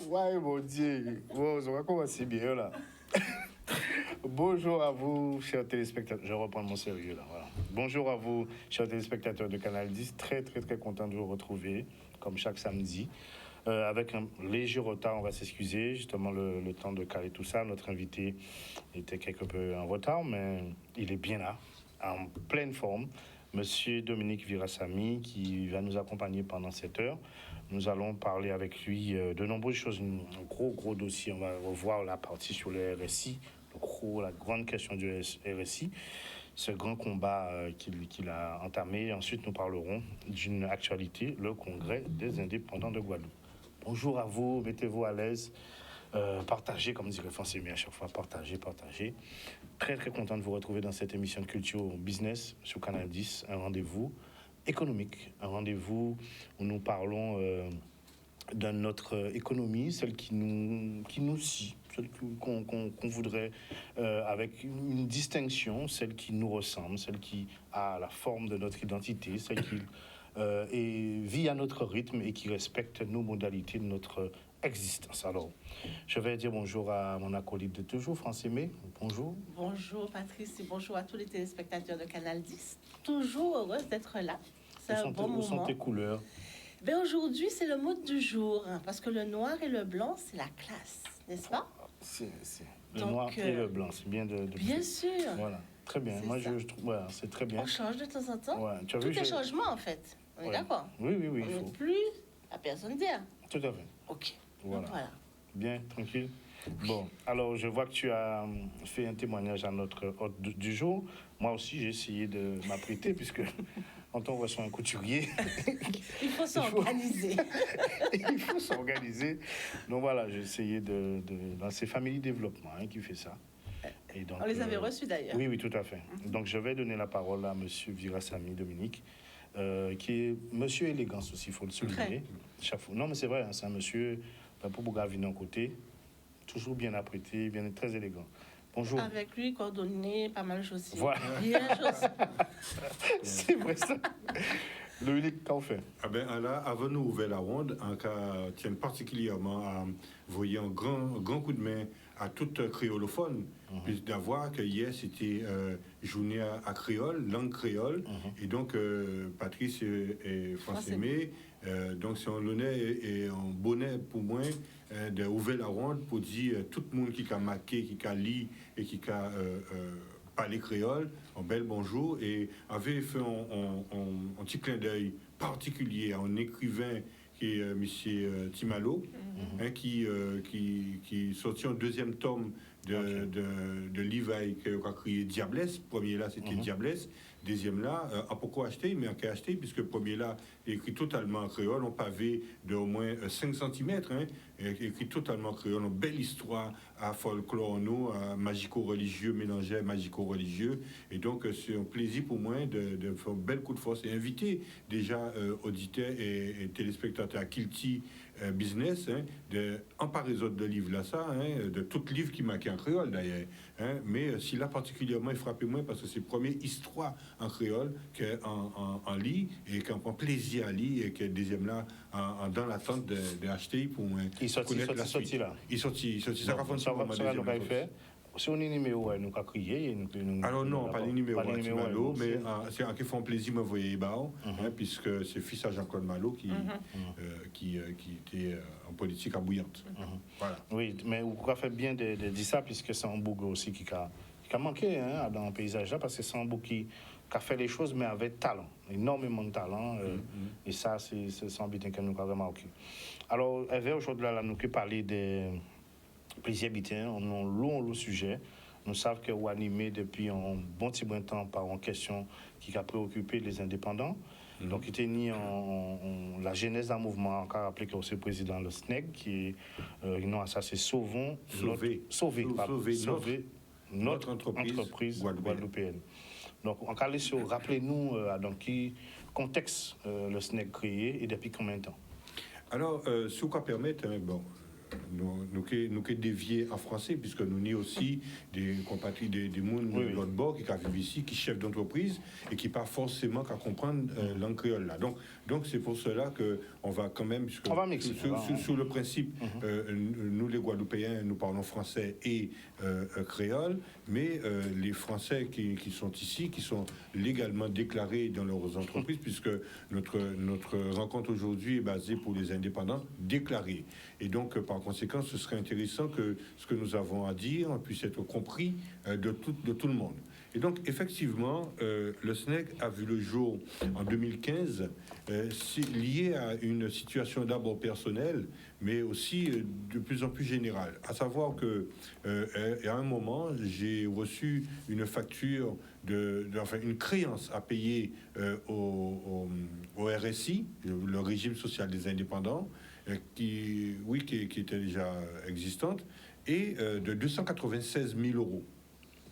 Ouais, mon Dieu. Bon, on va commencer bien là. Bonjour à vous, chers téléspectateurs. Je reprends mon sérieux là. Voilà. Bonjour à vous, chers téléspectateurs de Canal 10. Très content de vous retrouver, comme chaque samedi. Avec un léger retard, on va s'excuser. Justement, le temps de caler tout ça. Notre invité était quelque peu en retard, mais il est bien là, en pleine forme. Monsieur Dominique Virasamy, qui va nous accompagner pendant cette heure. Nous allons parler avec lui de nombreuses choses, un gros dossier. On va revoir la partie sur le RSI, la grande question du RSI, ce grand combat qu'il a entamé. Ensuite, nous parlerons d'une actualité, le Congrès des indépendants de Guadeloupe. Bonjour à vous, mettez-vous à l'aise. Partagez, comme dirait François à chaque fois, partagez. Très content de vous retrouver dans cette émission de Culture Business sur Canal 10, un rendez-vous économique, un rendez-vous où nous parlons de notre économie, celle qui nous scie, celle qu'on voudrait avec une distinction, celle qui nous ressemble, celle qui a la forme de notre identité, celle qui vit à notre rythme et qui respecte nos modalités de notre existence. Alors, je vais dire bonjour à mon acolyte de toujours, France Aimé. Bonjour. Bonjour Patrice et bonjour à tous les téléspectateurs de Canal 10. Toujours heureuse d'être là. C'est un bon moment. Où sont tes couleurs? Ben aujourd'hui, c'est le mode du jour, hein, parce que le noir et le blanc, c'est la classe, n'est-ce pas? C'est le noir et le blanc, c'est bien de bien sûr. Voilà, très bien. Moi, je trouve, voilà, c'est très bien. On change de temps en temps. Ouais, Tout est changement, en fait. On est d'accord? Oui, il faut. On n'est plus la personne dire. Tout à fait. Ok. Voilà. Bien, tranquille. Bon, alors je vois que tu as fait un témoignage à notre hôte du jour. Moi aussi, j'ai essayé de m'apprêter puisque quand on reçoit un couturier, il faut s'organiser. Il faut s'organiser. Donc voilà, j'ai essayé de lancer Family Développement qui fait ça. Et donc, on les avait reçus d'ailleurs. Oui, tout à fait. Donc je vais donner la parole à Monsieur Virasamy Dominique, qui est Monsieur Élégance aussi, il faut le souligner. Non, mais c'est vrai, hein, c'est un monsieur pour Bougavine en côté. Toujours bien apprêté, très élégant. Bonjour. Avec lui, coordonné, pas mal chaussé. Voilà. Bien chaussé. C'est vrai ça. Dominique, qu'en fait? Ah ben là, avant de nous ouvrir la ronde, en cas tient particulièrement à voyer un grand coup de main à toute créolophone, puis d'avoir que hier c'était journée à créole, langue créole, et donc Patrice et François Aimé, donc c'est un honneur et un bonheur pour moi d'ouvrir la ronde pour dire tout le monde qui a marqué, qui a lu et qui a parlé créole, un bel bonjour, et avait fait un petit clin d'œil particulier à un écrivain qui est M. Timalo, qui sortit un deuxième tome de livre qui a créé Diablesse. Premier là, c'était Diablesse. Deuxième là, pourquoi acheter? Mais on a acheté, puisque le premier là, écrit totalement en créole, un pavé d'au moins 5 cm, écrit totalement en créole, une belle histoire à folklore, à magico-religieux, mélangé à magico-religieux. Et donc, c'est un plaisir pour moi de faire un bel coup de force et inviter déjà auditeurs et téléspectateurs à Kilti Business, de emparer de livres là, ça, de tout livre qui m'a en créole d'ailleurs. Mais si là particulièrement, il frappe moins parce que c'est la première histoire en créole qu'en lit et qu'on prend plaisir à lire et que deuxième là dans l'attente d'acheter pour connaître la suite. Il sortit ça va faire. Si on est numéro, nous avons crié. Alors non, pas les numéros, mais c'est un qui font plaisir, moi, voyez, puisque c'est fils à Jean-Claude Malo qui était en politique à Bouillante. Voilà. Oui, mais vous avez fait bien de dire ça, puisque c'est un bouc aussi qui a manqué dans le paysage là, parce que c'est un bouc qui a fait les choses, mais avec talent, énormément de talent. Et ça, c'est un bitin que nous avons remarqué. Alors, aujourd'hui, là, nous allons parler des plaisir habitants, on a long sujet. Nous savons que vous animez depuis un bon petit bout de temps par une question qui a préoccupé les indépendants. Donc, il était ni la genèse d'un mouvement, encore appelé que c'est le président le SNEG, qui est, non, ça c'est Sauver notre entreprise guadeloupéenne. Donc, en cas de rappelez-nous dans quel contexte le SNEG créé et depuis combien de temps? Alors, si vous pouvez permettre, nous qui dévier en français, puisque nous n'y aussi des compatriotes, des mondes de l'autre bord qui vivent ici, qui chefs d'entreprise et qui pas forcément qu'à comprendre langue créole là. Donc c'est pour cela que on va quand même, puisque on va mixer, sous le principe, nous les Guadeloupéens, nous parlons français et créole, mais les Français qui sont ici, qui sont légalement déclarés dans leurs entreprises, puisque notre rencontre aujourd'hui est basée pour les indépendants déclarés. Et donc, par conséquent, ce serait intéressant que ce que nous avons à dire puisse être compris de tout le monde. Et donc, effectivement, le SNEG a vu le jour en 2015, lié à une situation d'abord personnelle, mais aussi de plus en plus générale. À savoir que, à un moment, j'ai reçu une facture, enfin une créance à payer au RSI, le régime social des indépendants, qui était déjà existante, et de 296 000 euros.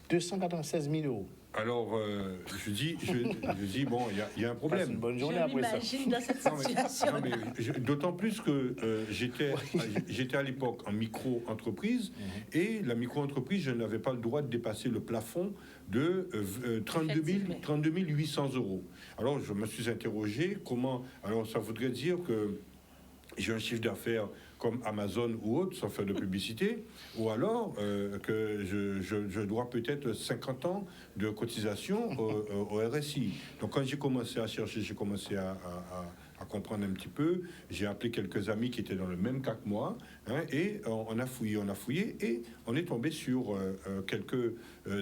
296 000 euros. Alors, je dis bon, il y a un problème. Passe une bonne journée après ça. Je m'imagine dans cette situation. D'autant plus que j'étais à l'époque en micro-entreprise, et la micro-entreprise, je n'avais pas le droit de dépasser le plafond de 32 800 euros. Alors, je me suis interrogé comment... Alors, ça voudrait dire que j'ai un chiffre d'affaires comme Amazon ou autre, sans faire de publicité, ou alors que je dois peut-être 50 ans de cotisation au RSI. Donc quand j'ai commencé à chercher, j'ai commencé à comprendre un petit peu. J'ai appelé quelques amis qui étaient dans le même cas que moi, et on a fouillé, et on est tombé sur quelques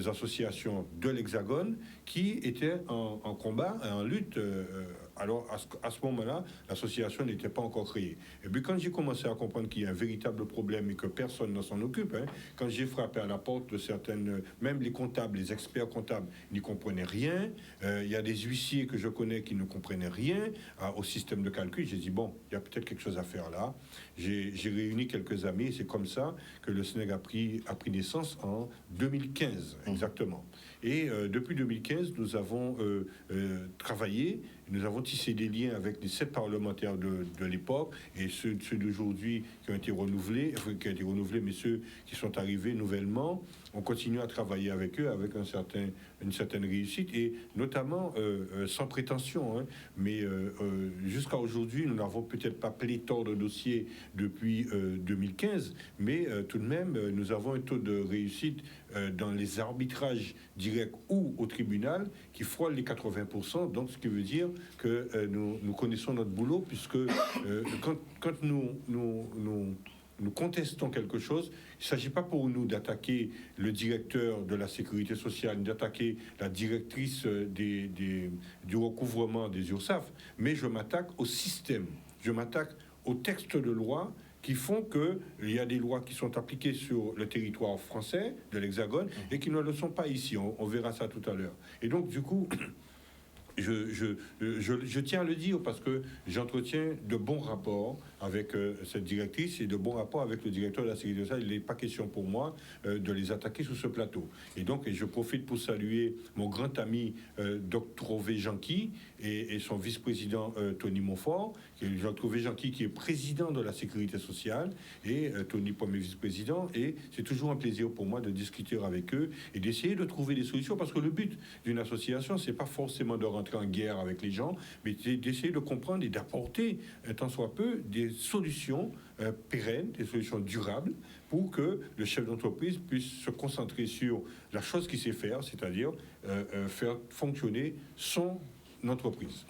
associations de l'Hexagone qui étaient en combat, en lutte. Alors, à ce moment-là, l'association n'était pas encore créée. Et puis, quand j'ai commencé à comprendre qu'il y a un véritable problème et que personne ne s'en occupe, quand j'ai frappé à la porte de certaines, même les comptables, les experts comptables n'y comprenaient rien. Il y a des huissiers que je connais qui ne comprenaient rien au système de calcul. J'ai dit, bon, il y a peut-être quelque chose à faire là. J'ai réuni quelques amis, et c'est comme ça que le SNEG a pris naissance en 2015, exactement. Et depuis 2015, nous avons travaillé, nous avons tissé des liens avec les 7 parlementaires de l'époque et ceux d'aujourd'hui qui ont été renouvelés, mais ceux qui sont arrivés nouvellement. On continue à travailler avec eux avec une certaine réussite, et notamment sans prétention, mais jusqu'à aujourd'hui, nous n'avons peut-être pas pléthore de dossiers depuis 2015, mais tout de même, nous avons un taux de réussite dans les arbitrages directs ou au tribunal qui frôle les 80%, donc ce qui veut dire que nous connaissons notre boulot, puisque quand nous contestons quelque chose, il ne s'agit pas pour nous d'attaquer le directeur de la sécurité sociale, d'attaquer la directrice du recouvrement des URSSAF, mais je m'attaque au système, je m'attaque aux textes de loi qui font qu'il y a des lois qui sont appliquées sur le territoire français de l'Hexagone et qui ne le sont pas ici. On verra ça tout à l'heure. Et donc, du coup... Je tiens à le dire parce que j'entretiens de bons rapports avec cette directrice et de bons rapports avec le directeur de la sécurité sociale. Il n'est pas question pour moi de les attaquer sur ce plateau. Et donc, je profite pour saluer mon grand ami Dr. Janqui et son vice-président Tony Montfort, Dr. Janqui qui est président de la sécurité sociale et Tony premier vice-président. Et c'est toujours un plaisir pour moi de discuter avec eux et d'essayer de trouver des solutions, parce que le but d'une association, c'est pas forcément de rentrer en guerre avec les gens, mais d'essayer de comprendre et d'apporter, tant soit peu, des solutions pérennes, des solutions durables, pour que le chef d'entreprise puisse se concentrer sur la chose qu'il sait faire, c'est-à-dire faire fonctionner son entreprise.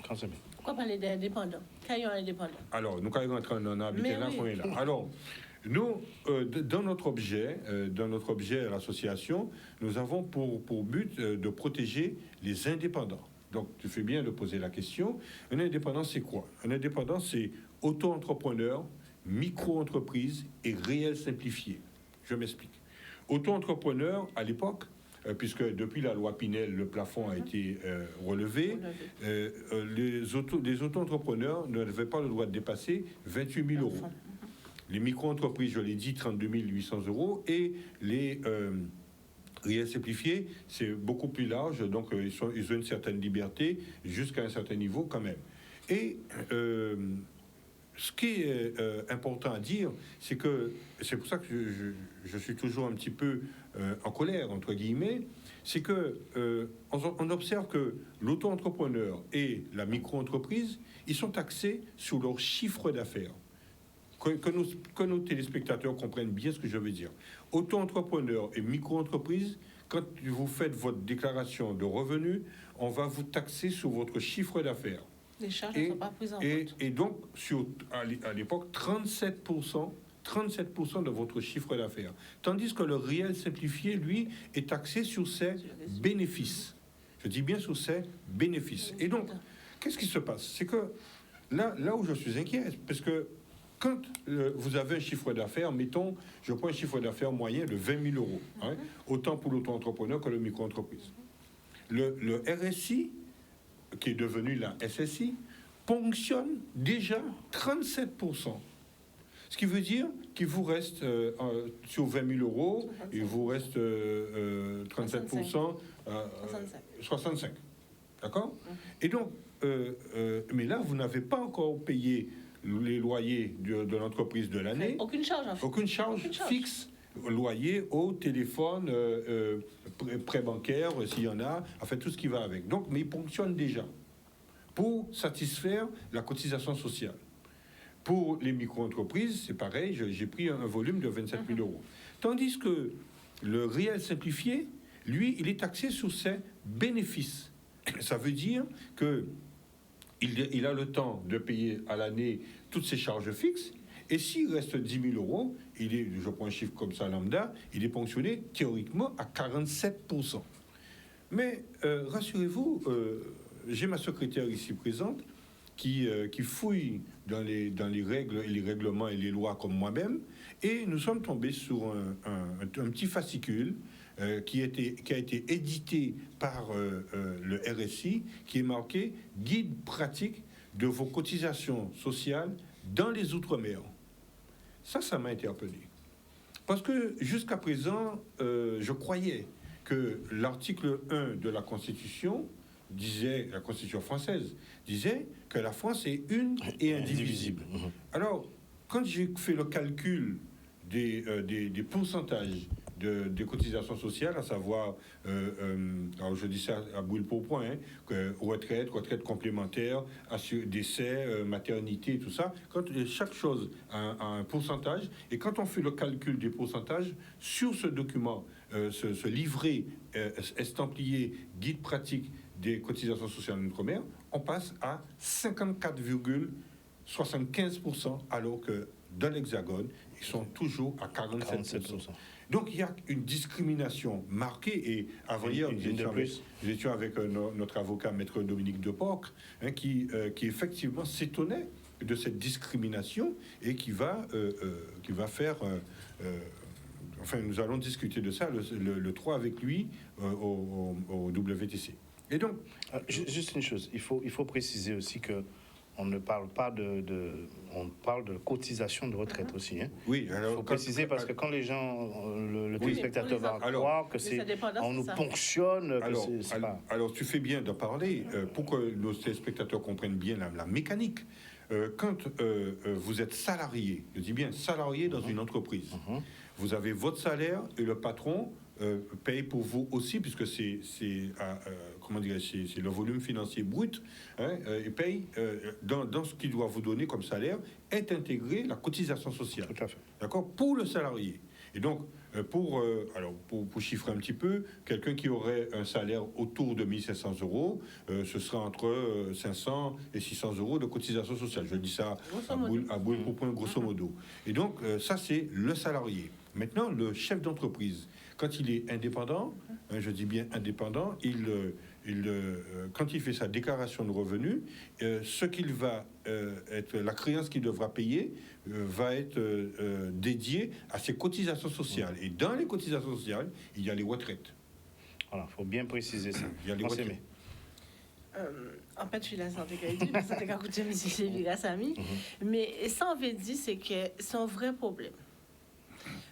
Pourquoi parler d'indépendants? Qu'ayons indépendants? Alors, nous, quand on a habité là, on est là. Alors, nous, dans notre objet à l'association, nous avons pour but de protéger les indépendants. Donc, tu fais bien de poser la question. Un indépendant, c'est quoi? Un indépendant, c'est auto-entrepreneur, micro-entreprise et réel simplifié. Je m'explique. Auto-entrepreneur, à l'époque, puisque depuis la loi Pinel, le plafond a été relevé, les auto-entrepreneurs n'avaient pas le droit de dépasser 28 000 euros. Les micro-entreprises, je l'ai dit, 32 800 euros, et les Réel simplifié, c'est beaucoup plus large, donc ils ont une certaine liberté jusqu'à un certain niveau quand même. Et ce qui est important à dire, c'est que c'est pour ça que je suis toujours un petit peu en colère, entre guillemets, c'est que on observe que l'auto-entrepreneur et la micro-entreprise, ils sont taxés sur leur chiffre d'affaires. Que nos téléspectateurs comprennent bien ce que je veux dire. Auto-entrepreneur et micro-entreprise, quand vous faites votre déclaration de revenus, on va vous taxer sur votre chiffre d'affaires. Les charges ne sont pas prises en compte. Et donc, à l'époque, 37% de votre chiffre d'affaires. Tandis que le réel simplifié, lui, est taxé sur ses bénéfices. Je dis bien sur ses bénéfices. Et donc, qu'est-ce qui se passe? C'est que là où je suis inquiet, parce que quand vous avez un chiffre d'affaires, mettons, je prends un chiffre d'affaires moyen de 20 000 euros, hein, autant pour l'auto-entrepreneur que le micro-entreprise. Le RSI, qui est devenu la SSI, ponctionne déjà 37%. Ce qui veut dire qu'il vous reste, sur 20 000 euros, il vous reste 37%, 65. D'accord? Et donc, mais là, vous n'avez pas encore payé les loyers de l'entreprise de l'année. Aucune charge, en fait. Aucune charge fixe. Loyer, eau, téléphone, prêt bancaire, s'il y en a, en fait, tout ce qui va avec. Donc, mais il ponctionne déjà pour satisfaire la cotisation sociale. Pour les micro-entreprises, c'est pareil, j'ai pris un volume de 27 000 euros. Tandis que le réel simplifié, lui, il est taxé sur ses bénéfices. Ça veut dire que il a le temps de payer à l'année toutes ses charges fixes, et s'il reste 10 000 euros, je prends un chiffre comme ça lambda, il est ponctionné théoriquement à 47%. Mais rassurez-vous, j'ai ma secrétaire ici présente qui fouille dans les règles et les règlements et les lois comme moi-même, et nous sommes tombés sur un petit fascicule qui a été édité par le RSI, qui est marqué « Guide pratique de vos cotisations sociales dans les Outre-mer ». Ça m'a interpellé. Parce que jusqu'à présent, je croyais que l'article 1 de la Constitution la Constitution française disait que la France est une et indivisible. Alors, quand j'ai fait le calcul des pourcentages des cotisations sociales, à savoir, alors je dis ça à brûle pour point, retraite complémentaire, décès, maternité, tout ça, chaque chose a un pourcentage, et quand on fait le calcul des pourcentages sur ce document, ce livret estampillé guide pratique des cotisations sociales en Outre-mer, on passe à 54,75%, alors que dans l'Hexagone, ils sont toujours à 47%. Donc il y a une discrimination marquée, et avant-hier, nous étions avec notre avocat, maître Dominique Deporc, hein, qui effectivement s'étonnait de cette discrimination, et qui va faire... enfin, nous allons discuter de ça le 3 avec lui au WTC. Et donc, juste une chose, il faut préciser aussi que on ne parle pas on parle de cotisation de retraite aussi. Hein. Oui, alors... Il faut préciser, parce que quand les gens, le téléspectateur va croire que on nous ponctionne, alors, tu fais bien d'en parler, pour que nos téléspectateurs comprennent bien la mécanique. Quand vous êtes salarié, je dis bien salarié dans une entreprise, vous avez votre salaire, et le patron paye pour vous aussi, puisque c'est le volume financier brut, hein, et paye dans ce qu'il doit vous donner comme salaire, est intégré la cotisation sociale. Tout à fait. D'accord, pour le salarié. Et donc, pour chiffrer un petit peu, quelqu'un qui aurait un salaire autour de 1 500 euros, ce sera entre 500 et 600 euros de cotisation sociale. Je dis ça à boule pour point, grosso modo. Et donc, ça, c'est le salarié. Maintenant, le chef d'entreprise, quand il est indépendant, hein, je dis bien indépendant, quand il fait sa déclaration de revenus, ce qu'il va être, la créance qu'il devra payer va être dédiée à ses cotisations sociales. Et dans les cotisations sociales, il y a les retraites. Voilà, il faut bien préciser ça. Il y a les retraites. En fait, je suis la santé qualité, mais santé qualité, mais ça, on veut dire, c'est que c'est un vrai problème.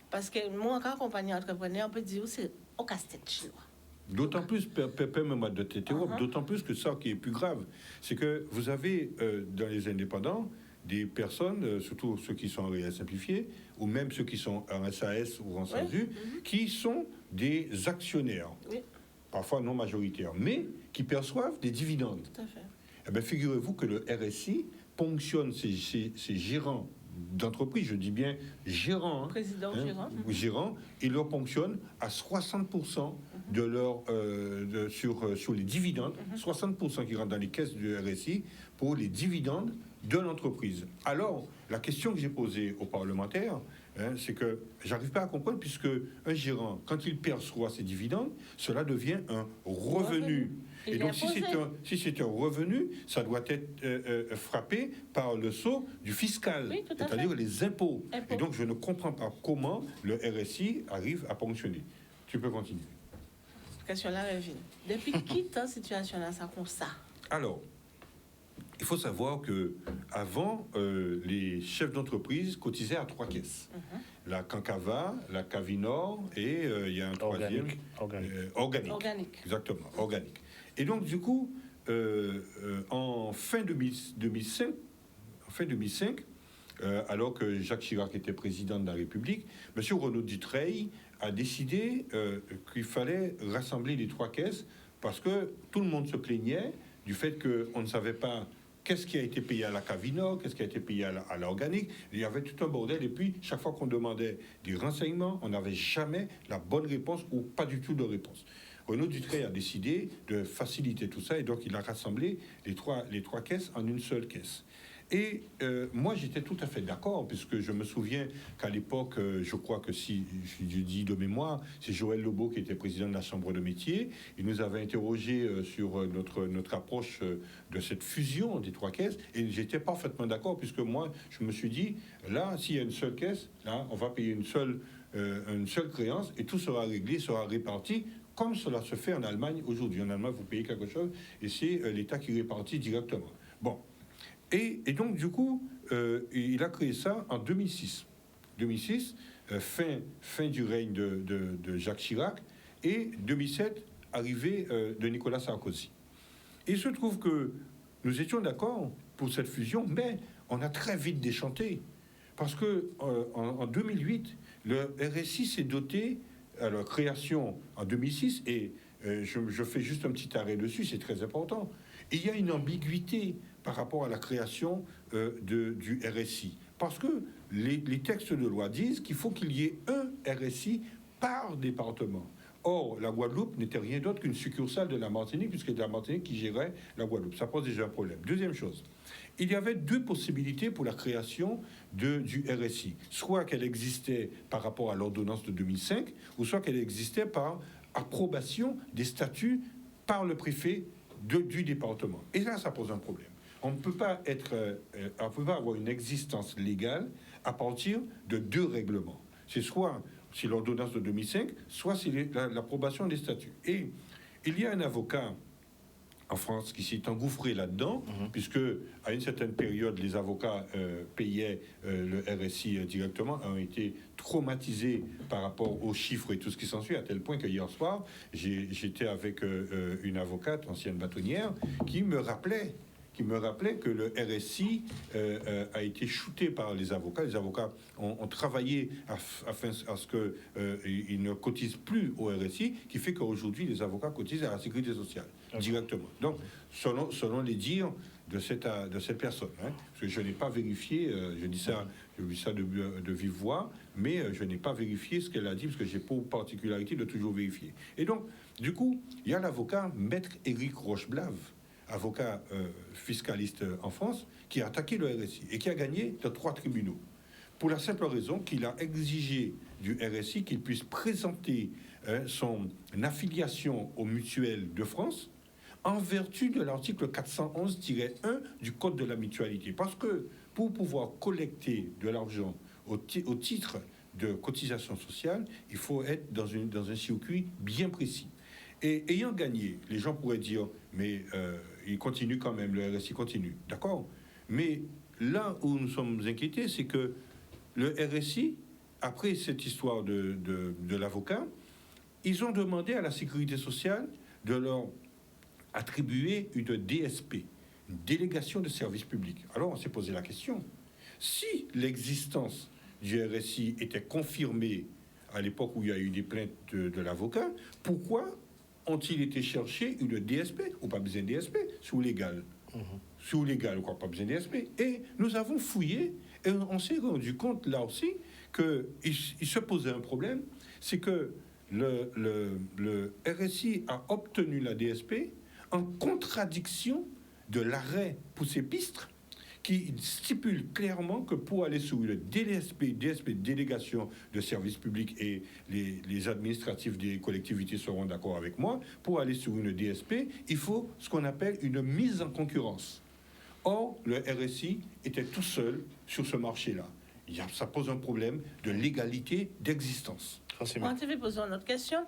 Parce que moi, quand compagnie entrepreneur, on peut dire que au casse-tête chinois. D'autant plus, permets-moi de t'interrompre, d'autant plus que ça qui est plus grave, c'est que vous avez dans les indépendants des personnes, surtout ceux qui sont en réel simplifié, ou même ceux qui sont en SAS ou en SASU, qui sont des actionnaires, parfois non majoritaires, mais qui perçoivent des dividendes. Tout à fait. Eh bien, figurez-vous que le RSI ponctionne ces gérants d'entreprise, je dis bien gérants, Président gérants, il leur ponctionne à 60% de leur, sur les dividendes, 60% qui rentrent dans les caisses du RSI pour les dividendes de l'entreprise. Alors, la question que j'ai posée aux parlementaires, c'est que j'arrive pas à comprendre, puisque un gérant, quand il perçoit ses dividendes, cela devient un revenu. Et donc, si c'est un revenu, ça doit être frappé par le sceau du fiscal, c'est-à-dire les impôts. Et donc, je ne comprends pas comment le RSI arrive à ponctionner. Tu peux continuer. Question-là revient. Depuis qui ta situation là, ça comme ça? Alors, il faut savoir que avant, les chefs d'entreprise cotisaient à 3 caisses. La Cancava, la Cavinor et il y a un troisième. Organique. Exactement, organique. Et donc, du coup, en fin 2005, alors que Jacques Chirac était président de la République, M. Renaud Dutreil a décidé qu'il fallait rassembler les 3 caisses parce que tout le monde se plaignait du fait qu'on ne savait pas qu'est-ce qui a été payé à la Cavinor, qu'est-ce qui a été payé à l'organique. Il y avait tout un bordel. Et puis, chaque fois qu'on demandait des renseignements, on n'avait jamais la bonne réponse ou pas du tout de réponse. Renaud Dutreil a décidé de faciliter tout ça et donc il a rassemblé les trois caisses en une seule caisse. Et moi, j'étais tout à fait d'accord, puisque je me souviens qu'à l'époque, je crois que si je dis de mémoire, c'est Joël Lebeau qui était président de la Chambre de métier. Il nous avait interrogé sur notre approche de cette fusion des 3 caisses, et j'étais parfaitement d'accord, puisque moi, je me suis dit, là, s'il y a une seule caisse, là, on va payer une seule créance, et tout sera réglé, sera réparti, comme cela se fait en Allemagne aujourd'hui. En Allemagne, vous payez quelque chose, et c'est l'État qui répartit directement. Bon. Et donc, du coup, il a créé ça en 2006. 2006, fin du règne de Jacques Chirac, et 2007, arrivée de Nicolas Sarkozy. Et il se trouve que nous étions d'accord pour cette fusion, mais on a très vite déchanté. Parce que en 2008, le RSI s'est doté à la création en 2006, et je fais juste un petit arrêt dessus, c'est très important. Il y a une ambiguïté par rapport à la création du RSI. Parce que les textes de loi disent qu'il faut qu'il y ait un RSI par département. Or, la Guadeloupe n'était rien d'autre qu'une succursale de la Martinique, puisque c'était la Martinique qui gérait la Guadeloupe. Ça pose déjà un problème. Deuxième chose, il y avait 2 possibilités pour la création du RSI. Soit qu'elle existait par rapport à l'ordonnance de 2005, ou soit qu'elle existait par approbation des statuts par le préfet du département. Et là, ça pose un problème. On ne peut pas avoir une existence légale à partir de 2 règlements. C'est soit c'est l'ordonnance de 2005, soit c'est l'approbation des statuts. Et il y a un avocat en France qui s'est engouffré là-dedans, puisque à une certaine période, les avocats payaient le RSI directement, ont été traumatisés par rapport aux chiffres et tout ce qui s'ensuit, à tel point que hier soir, j'étais avec une avocate, ancienne bâtonnière, qui me rappelait que le RSI a été shooté par les avocats. Les avocats ont travaillé afin à ce qu'ils ne cotisent plus au RSI, qui fait qu'aujourd'hui, les avocats cotisent à la sécurité sociale directement. Donc, selon les dires de cette personne, parce que je n'ai pas vérifié, je dis ça de vive voix, mais je n'ai pas vérifié ce qu'elle a dit, parce que j'ai pour particularité de toujours vérifier. Et donc, du coup, il y a l'avocat Maître Éric Rocheblave, avocat fiscaliste en France, qui a attaqué le RSI et qui a gagné dans 3 tribunaux. Pour la simple raison qu'il a exigé du RSI qu'il puisse présenter son affiliation aux mutuelles de France en vertu de l'article 411-1 du Code de la mutualité. Parce que pour pouvoir collecter de l'argent au titre de cotisation sociale, il faut être dans un circuit bien précis. Et ayant gagné, les gens pourraient dire, mais il continue quand même, le RSI continue. D'accord? Mais là où nous sommes inquiétés, c'est que le RSI, après cette histoire de l'avocat, ils ont demandé à la sécurité sociale de leur attribuer une DSP, une délégation de service public. Alors on s'est posé la question, si l'existence du RSI était confirmée à l'époque où il y a eu des plaintes de l'avocat, pourquoi ont-ils été chercher une DSP ou pas besoin de DSP sous légal? Sous légal, quoi, pas besoin de DSP. Et nous avons fouillé et on s'est rendu compte là aussi qu'il se posait un problème, c'est que le RSI a obtenu la DSP en contradiction de l'arrêt Poussé-Pistre qui stipule clairement que pour aller sur une DSP, délégation de services publics, et les administratifs des collectivités seront d'accord avec moi, pour aller sur une DSP, il faut ce qu'on appelle une mise en concurrence. Or, le RSI était tout seul sur ce marché-là. Ça pose un problème de légalité d'existence. On te pose une autre question.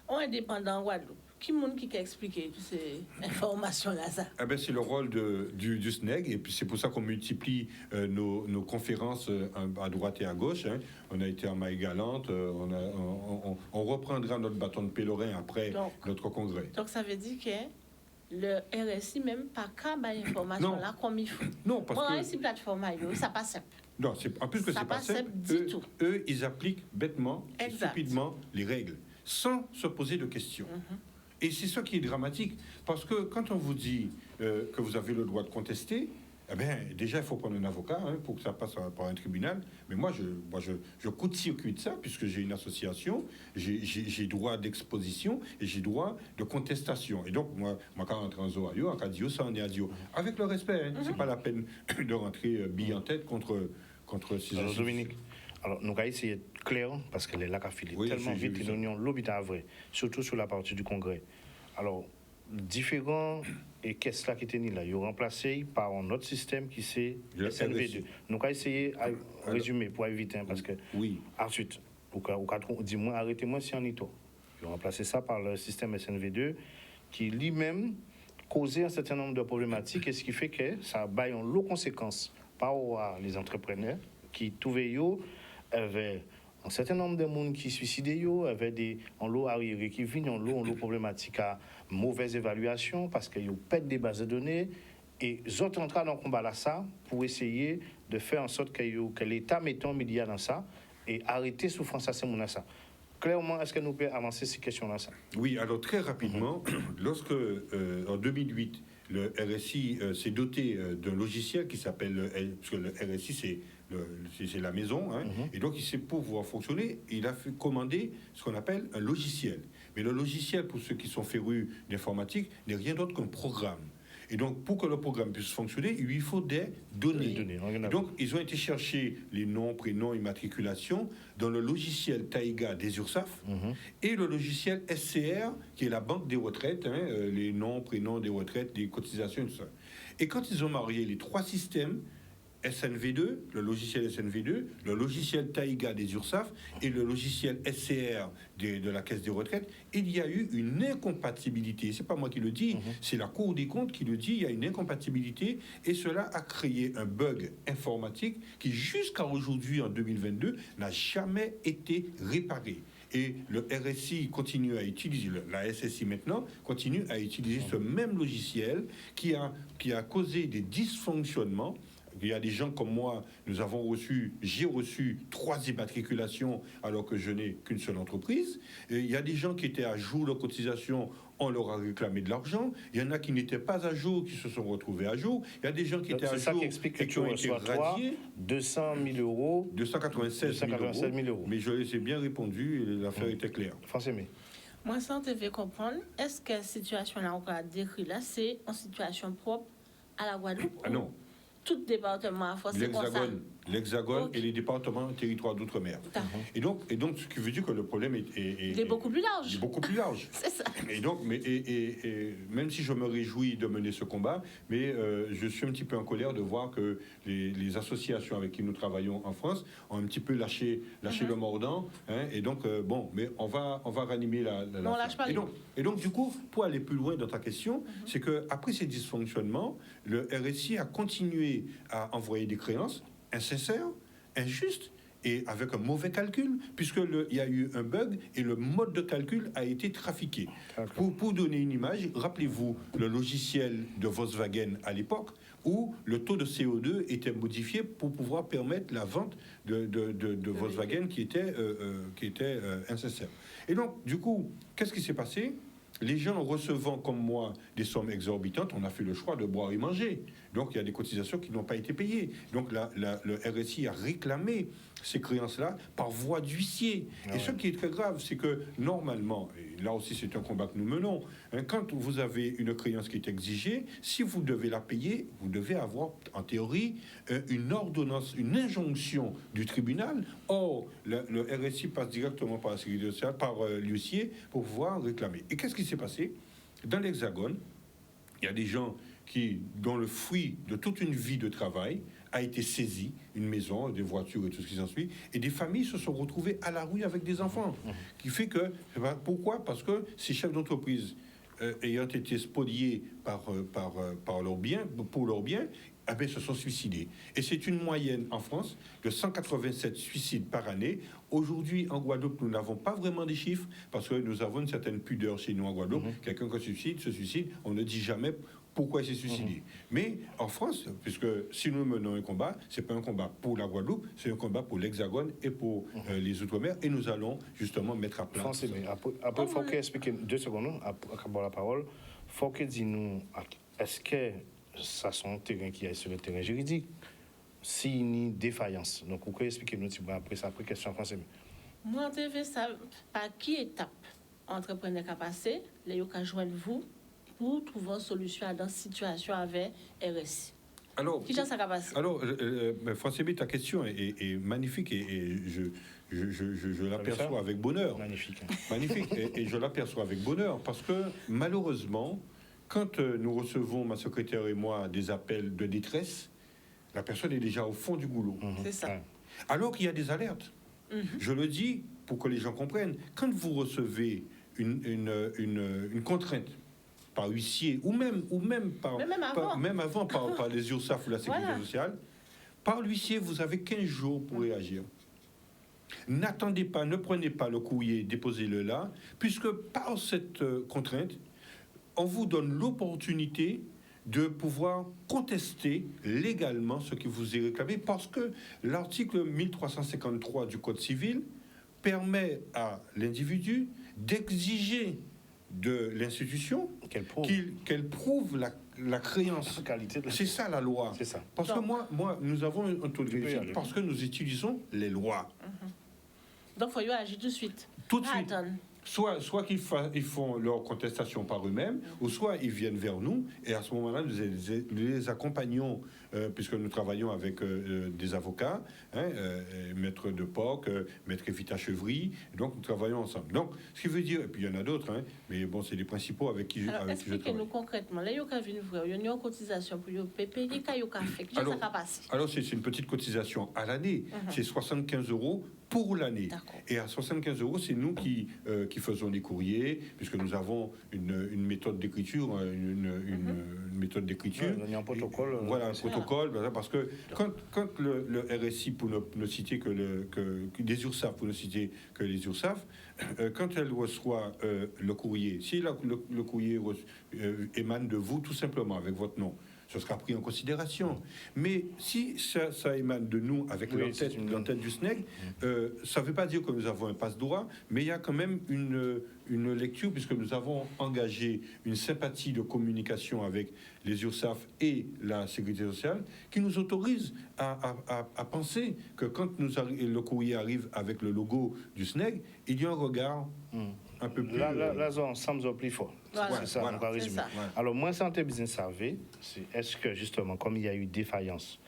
On est indépendant en Guadeloupe. Qui a expliqué toutes ces informations-là, ça? Eh ben, c'est le rôle du SNEG, et puis c'est pour ça qu'on multiplie nos conférences à droite et à gauche. Hein. On a été en Maille Galante, on reprendra notre bâton de pèlerin après notre congrès. Donc ça veut dire que le RSI même pas qu'à l'information là comme il faut. Non, parce que... RSI plateforme, ça passe simple. Non, en plus que c'est pas simple, eux, ils appliquent bêtement, stupidement les règles, sans se poser de questions. Et c'est ça qui est dramatique, parce que quand on vous dit que vous avez le droit de contester, eh bien, déjà, il faut prendre un avocat pour que ça passe par un tribunal. Mais moi, je court-circuite ça, puisque j'ai une association, j'ai droit d'exposition et j'ai droit de contestation. Et donc, moi quand on rentre en Zoayo, en Cadio, ça en est adio. Avec le respect, c'est pas la peine de rentrer bille en tête contre ces alors, Dominique, alors, nous allons essayer d'être clair, parce que les lacs affiliés tellement vite, et l'union l'obita vrai, surtout sur la partie du Congrès. Alors, différents et qu'est-ce là qui était là, ils ont remplacé par un autre système qui c'est le SNV2. Nous allons essayer de résumer pour éviter, parce que ensuite, dis-moi, arrêtez-moi si on y est. Ils ont remplacé ça par le système SNV2 qui lui-même causait un certain nombre de problématiques, et ce qui fait que ça a une lourde conséquence par les entrepreneurs qui trouvaient avait un certain nombre de monde qui suicidaient, avait en lot arriéré qui viennent, en lot problématique à mauvaise évaluation parce qu'ils perdent des bases de données, et ils ont entré dans le combat là ça pour essayer de faire en sorte que l'État mette un média dans ça et arrêter souffrance à ces gens ça. Clairement, est-ce que nous pouvons avancer ces questions-là ça? Oui, alors très rapidement, lorsque en 2008, le RSI s'est doté d'un logiciel qui s'appelle, parce que le RSI c'est la maison, et donc il sait pouvoir fonctionner, il a commandé ce qu'on appelle un logiciel. Mais le logiciel, pour ceux qui sont férus d'informatique, n'est rien d'autre qu'un programme. Et donc, pour que le programme puisse fonctionner, il lui faut des données. Et donc, ils ont été chercher les noms, prénoms, immatriculations dans le logiciel Taïga des URSSAF et le logiciel SCR, qui est la banque des retraites, les noms, prénoms des retraites, des cotisations et tout ça. Et quand ils ont marié les trois systèmes, SNV2, le logiciel SNV2, le logiciel Taïga des URSSAF et le logiciel SCR de la Caisse des retraites, il y a eu une incompatibilité. C'est pas moi qui le dis, c'est la Cour des comptes qui le dit. Il y a une incompatibilité et cela a créé un bug informatique qui, jusqu'à aujourd'hui, en 2022, n'a jamais été réparé. Et le RSI continue à utiliser, la SSI maintenant, continue à utiliser ce même logiciel qui a causé des dysfonctionnements. Il y a des gens comme moi, j'ai reçu 3 immatriculations alors que je n'ai qu'une seule entreprise. Et il y a des gens qui étaient à jour de cotisation, on leur a réclamé de l'argent. Il y en a qui n'étaient pas à jour, qui se sont retrouvés à jour. Il y a des gens qui étaient à jour et qui ont été radiés. 200 000 euros. 296 000 euros. Mais je les ai bien répondu et l'affaire était claire. Français, moi, ça, je veux comprendre. Est-ce que la situation là, on a décrit là, c'est une situation propre à la Guadeloupe? Ah non. Tout département à force, l'Hexagone et les départements territoires d'outre-mer. Et donc, ce qui veut dire que le problème est beaucoup plus large. Il est beaucoup plus large. C'est ça. Et donc, même si je me réjouis de mener ce combat, mais je suis un petit peu en colère de voir que les associations avec qui nous travaillons en France ont un petit peu lâché le mordant. Et donc, mais on va ranimer la on lâche pas. Et donc, du coup, pour aller plus loin dans ta question, c'est qu'après ces dysfonctionnements, le RSI a continué à envoyer des créances insincères, injustes et avec un mauvais calcul, puisqu'il y a eu un bug et le mode de calcul a été trafiqué. Pour donner une image, rappelez-vous le logiciel de Volkswagen à l'époque, où le taux de CO2 était modifié pour pouvoir permettre la vente de Volkswagen qui était incessante. Et donc, du coup, qu'est-ce qui s'est passé ? Les gens recevant, comme moi, des sommes exorbitantes, on a fait le choix de boire et manger. Donc, il y a des cotisations qui n'ont pas été payées. Donc, le RSI a réclamé ces créances-là par voie d'huissier. Et ce qui est très grave, c'est que, normalement, et là aussi c'est un combat que nous menons, quand vous avez une créance qui est exigée, si vous devez la payer, vous devez avoir, en théorie, une ordonnance, une injonction du tribunal. Or, le RSI passe directement par la sécurité sociale, par l'huissier, pour pouvoir réclamer. Et qu'est-ce qui s'est passé ? Dans l'Hexagone, il y a des gens dont le fruit de toute une vie de travail a été saisi, une maison, des voitures et tout ce qui s'ensuit, et des familles se sont retrouvées à la rue avec des enfants. Qui fait que, pourquoi ? Parce que ces chefs d'entreprise, ayant été spoliés par leurs biens, pour leurs biens, se sont suicidés. Et c'est une moyenne en France de 187 suicides par année. Aujourd'hui, en Guadeloupe, nous n'avons pas vraiment des chiffres parce que nous avons une certaine pudeur chez nous en Guadeloupe. Quelqu'un qui se suicide, on ne dit jamais pourquoi il s'est suicidé. Mais en France, puisque si nous menons un combat, c'est pas un combat pour la Guadeloupe, c'est un combat pour l'Hexagone et pour les Outre-mer. Et nous allons justement mettre à plat. Français, mais après, il faut qu'il explique 2 secondes, après la parole, il faut qu'il dise nous, est-ce que ça sont terrain qui est sur le terrain juridique, s'il y a une défaillance. Donc, vous pouvez expliquer nous après ça, après question français. Moi, je veux ça, par qui étape entrepreneur a passé, les gens qui joignent vous, pour trouver une solution à dans situation avec RSI. Alors, qui ça a passé? Alors, François, ta question est magnifique et je l'aperçois avec bonheur. Magnifique. Magnifique. Et je l'aperçois avec bonheur parce que malheureusement, quand nous recevons, ma secrétaire et moi, des appels de détresse, la personne est déjà au fond du goulot. C'est ça. Alors qu'il y a des alertes. Je le dis pour que les gens comprennent. Quand vous recevez une contrainte par huissier ou même avant par les URSSAF ou la Sécurité sociale, par l'huissier, vous avez 15 jours pour réagir. N'attendez pas, ne prenez pas le courrier, déposez-le là, puisque par cette contrainte, on vous donne l'opportunité de pouvoir contester légalement ce qui vous est réclamé, parce que l'article 1353 du Code civil permet à l'individu d'exiger de l'institution qu'elle prouve la créance. C'est ça la loi. C'est ça. Parce que moi, nous avons un taux de réussite parce que nous utilisons les lois. Donc, il faut y agir tout de suite. Tout de suite. Soit qu'ils font leur contestation par eux-mêmes, ou soit ils viennent vers nous, et à ce moment-là, nous les accompagnons, puisque nous travaillons avec des avocats, maître de POC, maître Evita Chevry, donc nous travaillons ensemble. Donc, ce qui veut dire, et puis il y en a d'autres, mais bon, c'est les principaux avec qui je travaille. Expliquez-nous concrètement, là, il y a une cotisation pour le payer, alors, c'est une petite cotisation à l'année, c'est 75 € pour l'année. Et à 75 €, c'est nous qui faisons les courriers, puisque nous avons une méthode d'écriture, une méthode d'écriture. Il y a un protocole. Voilà, un protocole, parce que quand le RSI, pour ne citer que les URSSAF, pour ne citer que les URSSAF, quand elle reçoit le courrier, si le courrier émane de vous, tout simplement, avec votre nom, ce sera pris en considération. Mais si ça émane de nous avec l'entête du SNEG, ça ne veut pas dire que nous avons un passe-droit, mais il y a quand même une lecture, puisque nous avons engagé une sympathie de communication avec les URSSAF et la Sécurité sociale, qui nous autorise à penser que quand le courrier arrive avec le logo du SNEG, il y a un regard un peu plus... Là, ensemble, plus fort. Voilà. C'est ça, on va résumer. Alors, moi, Santé Business savait, est-ce que, justement, comme il y a eu défaillance,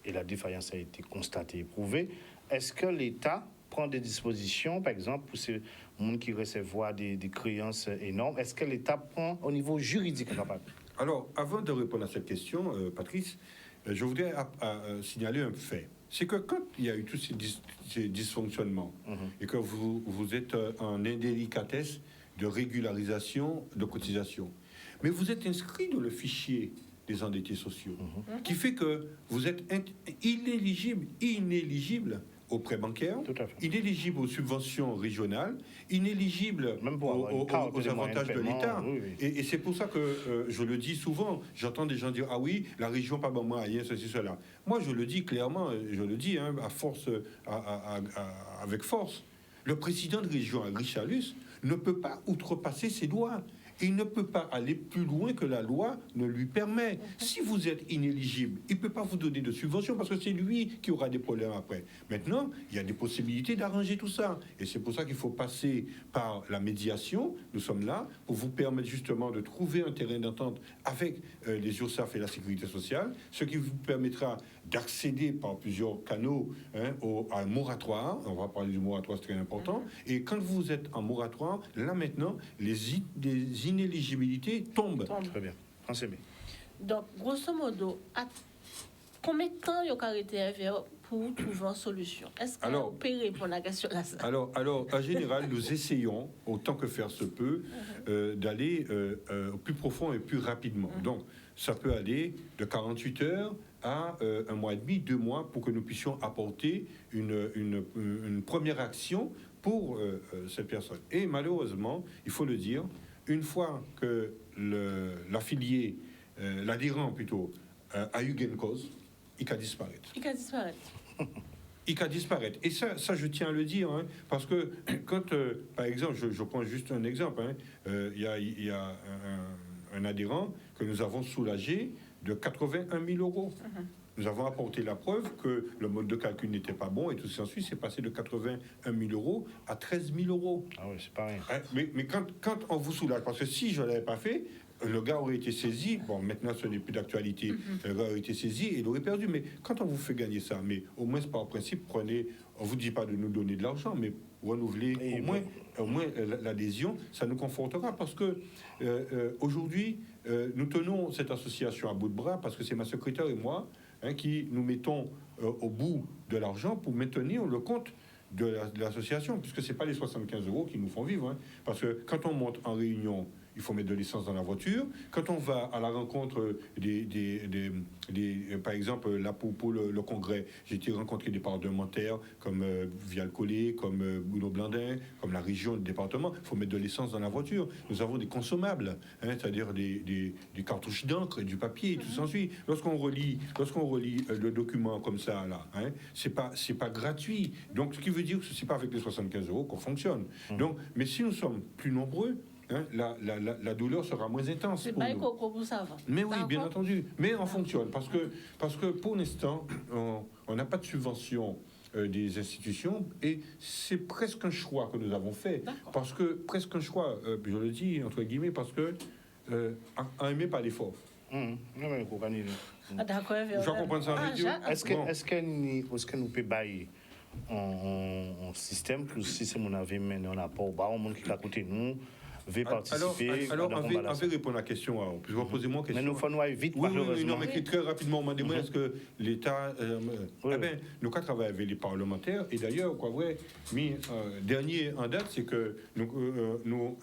et la défaillance a été constatée et prouvée, est-ce que l'État prend des dispositions, par exemple, pour ces gens qui recevront des créances énormes, est-ce que l'État prend au niveau juridique capable? Alors, avant de répondre à cette question, Patrice, je voudrais signaler un fait. C'est que quand il y a eu tous ces dysfonctionnements et que vous êtes en indélicatesse de régularisation de cotisation, mais vous êtes inscrit dans le fichier des endettés sociaux, qui fait que vous êtes inéligible aux prêts bancaires, Tout à fait. inéligible aux subventions régionales, inéligible Même pour avoir une carte aux de moyens avantages de de paiement, l'État. oui, oui. Et c'est pour ça que je le dis souvent. J'entends des gens dire ah oui, la région pas bon moyen, ceci, cela. Moi, je le dis clairement, je le dis à force, avec force. Le président de région, Richalus, ne peut pas outrepasser ses doigts. Il ne peut pas aller plus loin que la loi ne lui permet. Si vous êtes inéligible, il ne peut pas vous donner de subvention parce que c'est lui qui aura des problèmes après. Maintenant, il y a des possibilités d'arranger tout ça. Et c'est pour ça qu'il faut passer par la médiation. Nous sommes là pour vous permettre justement de trouver un terrain d'entente avec les URSSAF et la sécurité sociale, ce qui vous permettra d'accéder par plusieurs canaux à un moratoire. On va parler du moratoire, c'est très important. Et quand vous êtes en moratoire, là maintenant, les inéligibilités tombent. Très bien. Pensez bien. Donc, grosso modo, à combien de temps il y a arrêté pour trouver une solution? Est-ce qu'on peut répondre à la question là? Alors, en général, nous essayons, autant que faire se peut, d'aller au plus profond et plus rapidement. Donc, ça peut aller de 48 heures à un mois et demi, 2 mois, pour que nous puissions apporter une première action pour cette personne. Et malheureusement, il faut le dire, une fois que l'affilié, l'adhérent plutôt, a eu gain de cause, il peut disparaître. Il peut disparaître. Il peut disparaître. Et ça, je tiens à le dire, parce que quand, par exemple, je prends juste un exemple, il y a un adhérent que nous avons soulagé de 81 000 euros. Nous avons apporté la preuve que le mode de calcul n'était pas bon et tout ça ensuite, c'est passé de 81 000 euros à 13 000 euros. Ah oui, c'est pas rien. Mais quand on vous soulage, parce que si je ne l'avais pas fait, le gars aurait été saisi. Bon, maintenant, ce n'est plus d'actualité. Le gars aurait été saisi et il aurait perdu. Mais quand on vous fait gagner ça, mais au moins, par principe, prenez... On ne vous dit pas de nous donner de l'argent, mais renouveler au moins l'adhésion, ça nous confortera. Parce que aujourd'hui, nous tenons cette association à bout de bras, parce que c'est ma secrétaire et moi qui nous mettons au bout de l'argent pour maintenir le compte de l'association, puisque ce n'est pas les 75 euros qui nous font vivre. Parce que quand on monte en réunion, il faut mettre de l'essence dans la voiture. Quand on va à la rencontre par exemple, là pour le congrès, j'ai été rencontrer des parlementaires comme Vial Collet, comme Bruno Blandin, comme la région, le département. Il faut mettre de l'essence dans la voiture. Nous avons des consommables, c'est-à-dire des cartouches d'encre, du papier, tout ça suit. Lorsqu'on relit le document comme ça, là, c'est pas gratuit. Donc, ce qui veut dire que ce n'est pas avec les 75 euros qu'on fonctionne. Donc, mais si nous sommes plus nombreux, la douleur sera moins intense. C'est pas coco pour ça. Mais oui, bien entendu. Mais on fonctionne parce que pour l'instant, on n'a pas de subvention des institutions et c'est presque un choix que nous avons fait. Parce que, presque un choix, je le dis entre guillemets, parce que on n'aimait pas l'effort. D'accord. Je comprends ça avec Dieu. Est-ce que nous pouvons bailler un système, plus si c'est mon avis, mais on n'a pas au bas, on monde qui a côté nous. Participer. Alors, on va répondre à la question. Puis, posez-moi une question. Mais nous faisons aller vite, oui, non, mais très rapidement, demandez-moi est-ce que l'État... nous avons travaillé avec les parlementaires, et d'ailleurs, dernier en date, c'est que nous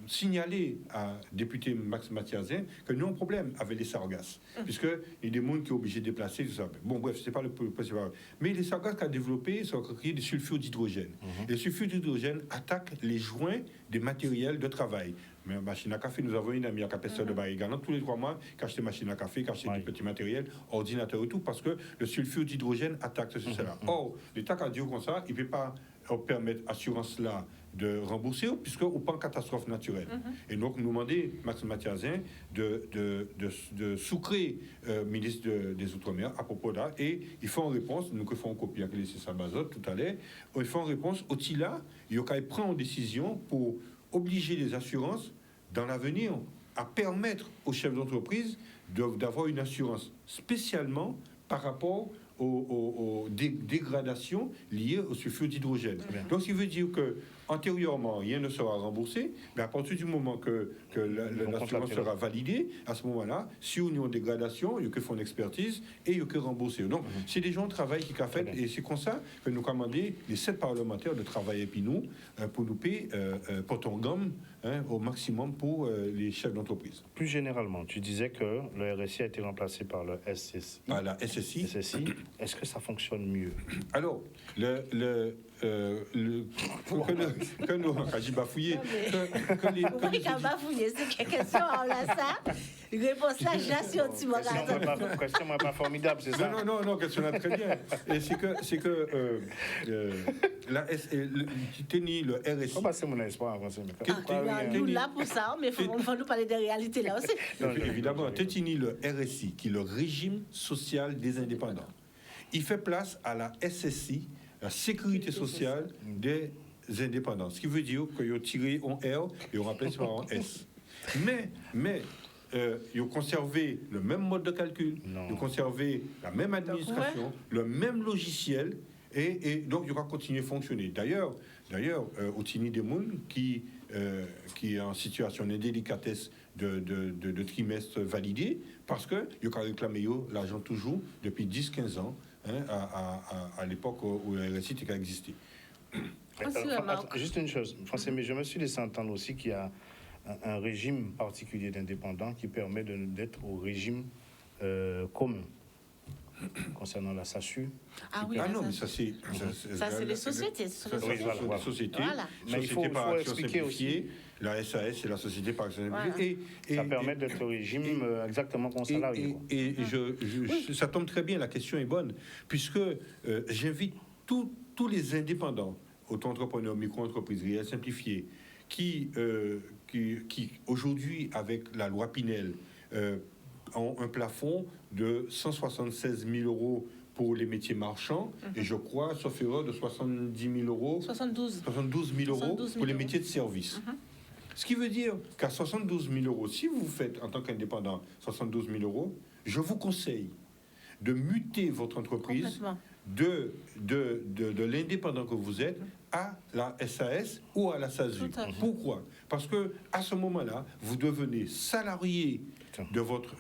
signaler à député Max Mathiazin que nous avons un problème avec les sargasses, puisqu'il y a des gens qui sont obligés de déplacer, tout ça. Bon, bref, c'est pas le principal. Mais les sargasses qu'a développé, sont créés des sulfures d'hydrogène. Les sulfures d'hydrogène attaquent les joints des matériels de travail. Mais machine à café, nous avons une amie à Capesteur de Barigana tous les 3 mois qui achète machine à café, qui achète du petit matériel, ordinateur et tout, parce que le sulfure d'hydrogène attaque ceci, cela. Or, l'État a dit comme ça, il ne peut pas permettre à l'assurance là de rembourser, puisque au pas catastrophe naturelle. Et donc, nous demandons, Max Mathiazin, de sucrer ministre des Outre-mer à propos de là, et il faut en réponse, nous faisons copie avec laissé sa bazote tout à l'heure, il faut en réponse, au TILA, il y a prendre une décision pour obliger les assurances, dans l'avenir, à permettre aux chefs d'entreprise d'avoir une assurance spécialement par rapport aux dégradations liées au sulfure d'hydrogène. Donc, ce qui veut dire que antérieurement, rien ne sera remboursé, mais à partir du moment que l'assurance sera validée, à ce moment-là, si on a une dégradation, il y a que font une expertise et il y a que rembourser. Donc, c'est des gens qui travaillent, qui ont fait, et c'est comme ça que nous commandons les 7 parlementaires de travailler puis nous, pour nous payer pour ton gomme au maximum pour les chefs d'entreprise. Plus généralement, tu disais que le RSI a été remplacé par le SSI. Par la SSI. Est-ce que ça fonctionne mieux? Alors, j'ai bafouillé. Oui, quand bafouillé, c'est quelle question, on a ça. Réponse là, j'ai assis au petit magasin. Question pas formidable, c'est ça? Non, question là très bien. Et c'est que tu t'es ni le RSI. On va passer mon espoir en français. Nous là pour ça, mais il faut nous parler des réalités là aussi. Évidemment, tu t'es ni le RSI, qui est le régime social des indépendants. Il fait place à la SSI, la sécurité sociale des indépendants. Ce qui veut dire qu'ils ont tiré en R et on remplacé par en S. Mais ils ont conservé le même mode de calcul, ils ont conservé la même administration, le même logiciel, et donc ils vont continuer à fonctionner. D'ailleurs, au Tini des Mouns, qui est en situation de délicatesse de trimestre validé, parce qu'ils ont réclamé l'argent toujours depuis 10-15 ans, à l'époque où le RSI était existé. Juste une chose, Français, mais je me suis laissé entendre aussi qu'il y a un régime particulier d'indépendants qui permet d'être au régime commun concernant la SASU. Ah oui, non, mais ça c'est les sociétés. Les sociétés. Voilà. Mais il faut expliquer aussi. La SAS, c'est la société par action simplifiée. Et ça permet d'être au régime exactement comme salarié. Et ça tombe très bien, la question est bonne, puisque j'invite tous les indépendants, auto-entrepreneurs, micro-entreprises, réelles simplifiées, qui aujourd'hui, avec la loi Pinel, ont un plafond de 176 000 euros pour les métiers marchands, et je crois, sauf erreur, de 70 000 euros. 72 000 euros pour les métiers de service. Ce qui veut dire qu'à 72 000 euros, si vous faites en tant qu'indépendant 72 000 euros, je vous conseille de muter votre entreprise de l'indépendant que vous êtes à la SAS ou à la SASU. Pourquoi? Parce que à ce moment-là, vous devenez salarié de votre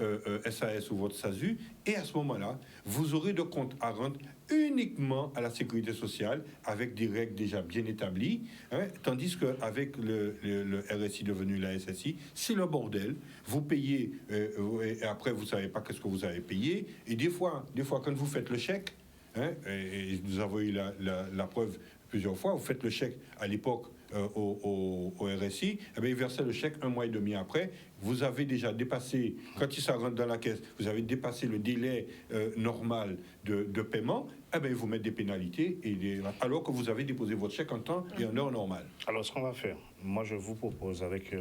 SAS ou votre SASU, et à ce moment-là, vous aurez de compte à rendre uniquement à la sécurité sociale avec des règles déjà bien établies, tandis qu'avec le RSI devenu la SSI, c'est le bordel. Vous payez et après vous savez pas qu'est-ce que vous avez payé, et des fois quand vous faites le chèque, et nous avons eu la preuve plusieurs fois, vous faites le chèque à l'époque au RSI, et bien, ils versaient le chèque 1 mois et demi après. Vous avez déjà dépassé, quand ça rentre dans la caisse, vous avez dépassé le délai normal de paiement, et bien, ils vous mettent des pénalités, alors que vous avez déposé votre chèque en temps et en heure normale. Alors, ce qu'on va faire, moi, je vous propose avec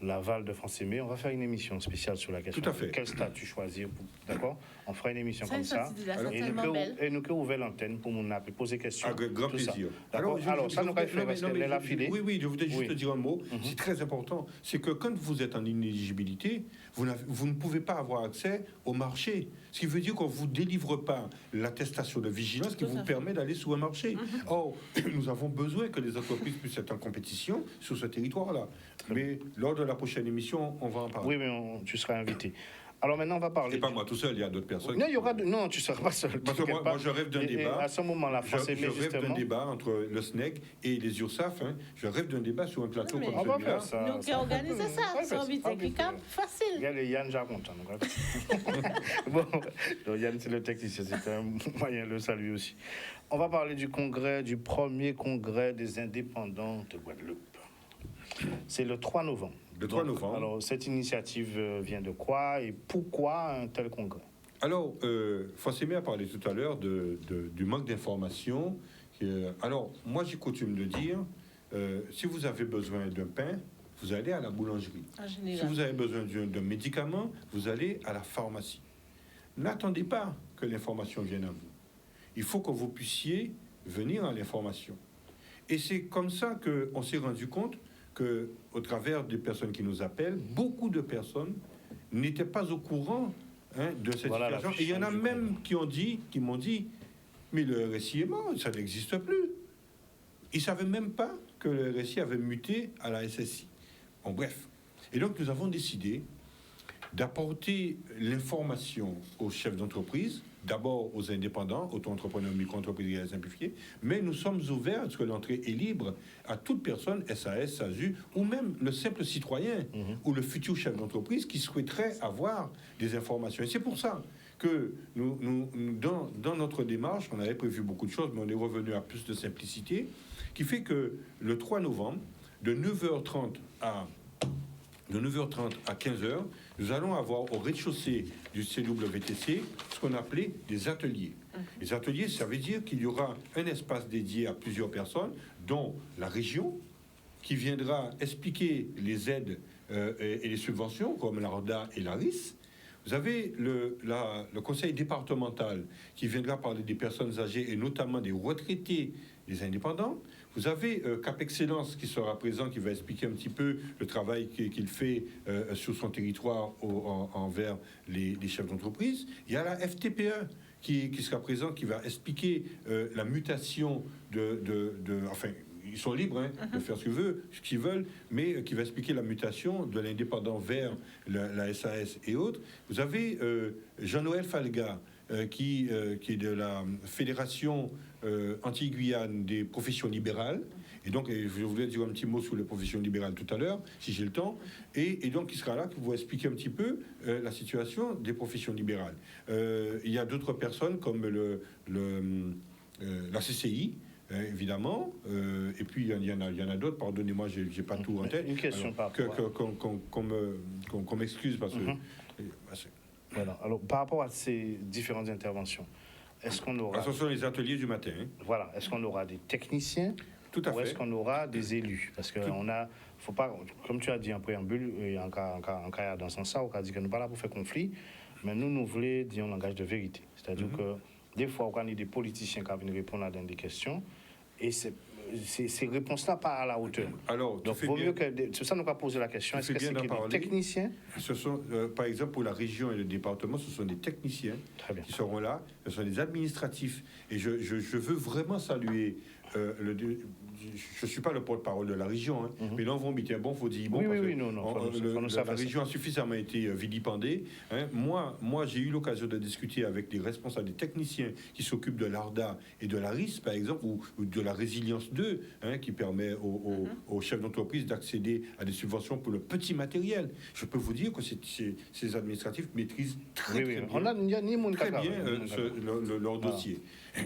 l'aval de France Aimée, on va faire une émission spéciale sur la question. Tout à fait. Quel statut choisir, d'accord? On fera une émission ça, comme ça. Et nous pouvons ouvrir l'antenne pour mon appel, poser questions. Avec grand plaisir. Alors, ça nous va faire parce qu'elle est l'affilée. Oui, je voudrais juste te dire un mot. C'est très important. C'est que quand vous êtes en inéligibilité, vous ne pouvez pas avoir accès au marché. Ce qui veut dire qu'on ne vous délivre pas l'attestation de vigilance qui vous permet d'aller sur un marché. Or, nous avons besoin que les entreprises puissent être en compétition sur ce territoire-là. Mais lors de la prochaine émission, on va en parler. Oui, mais tu seras invité. Alors maintenant, on va parler. C'est pas moi tout seul, il y a d'autres personnes. Non, non, tu ne seras pas seul. Parce que moi, je rêve d'un débat. À ce moment-là, je rêve d'un débat entre le SNEG et les URSAF. Je rêve d'un débat sur un plateau comme celui-là. Nous qui organisons ça, sans inviter quelqu'un, facile. Regarde, Yann, j'ai content. Bon, Yann, c'est le technicien, c'est un moyen de le saluer aussi. On va parler du premier congrès des indépendants de Guadeloupe. C'est le 3 novembre. Le 3 novembre. Alors, cette initiative vient de quoi et pourquoi un tel congrès? Alors, François a parlé tout à l'heure du manque d'information. Alors, moi, j'ai coutume de dire, si vous avez besoin d'un pain, vous allez à la boulangerie. Si vous avez besoin d'un médicament, vous allez à la pharmacie. N'attendez pas que l'information vienne à vous. Il faut que vous puissiez venir à l'information. Et c'est comme ça qu'on s'est rendu compte qu'au travers des personnes qui nous appellent, beaucoup de personnes n'étaient pas au courant de cette situation. Et il y en a même qui m'ont dit, mais le RSI est mort, ça n'existe plus. Ils ne savaient même pas que le RSI avait muté à la SSI. Bon, bref. Et donc, nous avons décidé d'apporter l'information aux chefs d'entreprise, d'abord aux indépendants, auto-entrepreneurs, micro-entreprises et à simplifier, mais nous sommes ouverts à ce que l'entrée est libre à toute personne, SAS, SASU, ou même le simple citoyen ou le futur chef d'entreprise qui souhaiterait avoir des informations. Et c'est pour ça que dans notre démarche, on avait prévu beaucoup de choses, mais on est revenu à plus de simplicité, qui fait que le 3 novembre, de 9h30 à 15h, nous allons avoir au rez-de-chaussée du CWTC ce qu'on appelait des ateliers. Les ateliers, ça veut dire qu'il y aura un espace dédié à plusieurs personnes, dont la région, qui viendra expliquer les aides et les subventions, comme l'ARDA et l'ARIS. Vous avez le conseil départemental qui viendra parler des personnes âgées et notamment des retraités, des indépendants. Vous avez Cap Excellence qui sera présent, qui va expliquer un petit peu le travail qu'il fait sur son territoire envers les chefs d'entreprise. Il y a la FTPE qui sera présent, qui va expliquer la mutation enfin, ils sont libres de faire ce qu'ils veulent, mais qui va expliquer la mutation de l'indépendant vers la SAS et autres. Vous avez Jean-Noël Falga, qui est de la Fédération anti-Guyane des professions libérales. Et donc, je voulais dire un petit mot sur les professions libérales tout à l'heure, si j'ai le temps. Et donc, il sera là pour vous expliquer un petit peu la situation des professions libérales. Il y a d'autres personnes comme la CCI, évidemment, et puis il y en a d'autres, pardonnez-moi, j'ai pas tout en tête. Une question qu'on m'excuse parce que... Voilà. Alors, par rapport à ces différentes interventions, est-ce qu'on aura... Ce sont les ateliers du matin. Voilà. Est-ce qu'on aura des techniciens Tout à ou fait. est-ce qu'on aura des élus? Parce qu'on a... Faut pas, comme tu as dit en préambule, en cas dans ce sens-là, on a dit que nous ne sommes pas là pour faire conflit, mais nous voulons dire un langage de vérité. C'est-à-dire que des fois, on a des politiciens qui viennent répondre à des questions et ces réponses-là pas à la hauteur. Alors, donc, vaut mieux que... C'est ça nous a posé la question. Est-ce que c'est des techniciens? Ce sont, par exemple, pour la région et le département, ce sont des techniciens qui seront là. Ce sont des administratifs. Et je veux vraiment saluer je ne suis pas le porte-parole de la région, mais là, on va mettre un bon, il faut dire bon. Oui, non. La région a suffisamment été vilipendée. Moi, j'ai eu l'occasion de discuter avec des responsables, des techniciens qui s'occupent de l'ARDA et de l'ARIS, par exemple, ou de la Résilience 2, qui permet aux chefs d'entreprise d'accéder à des subventions pour le petit matériel. Je peux vous dire que ces administratifs maîtrisent très bien leur dossier.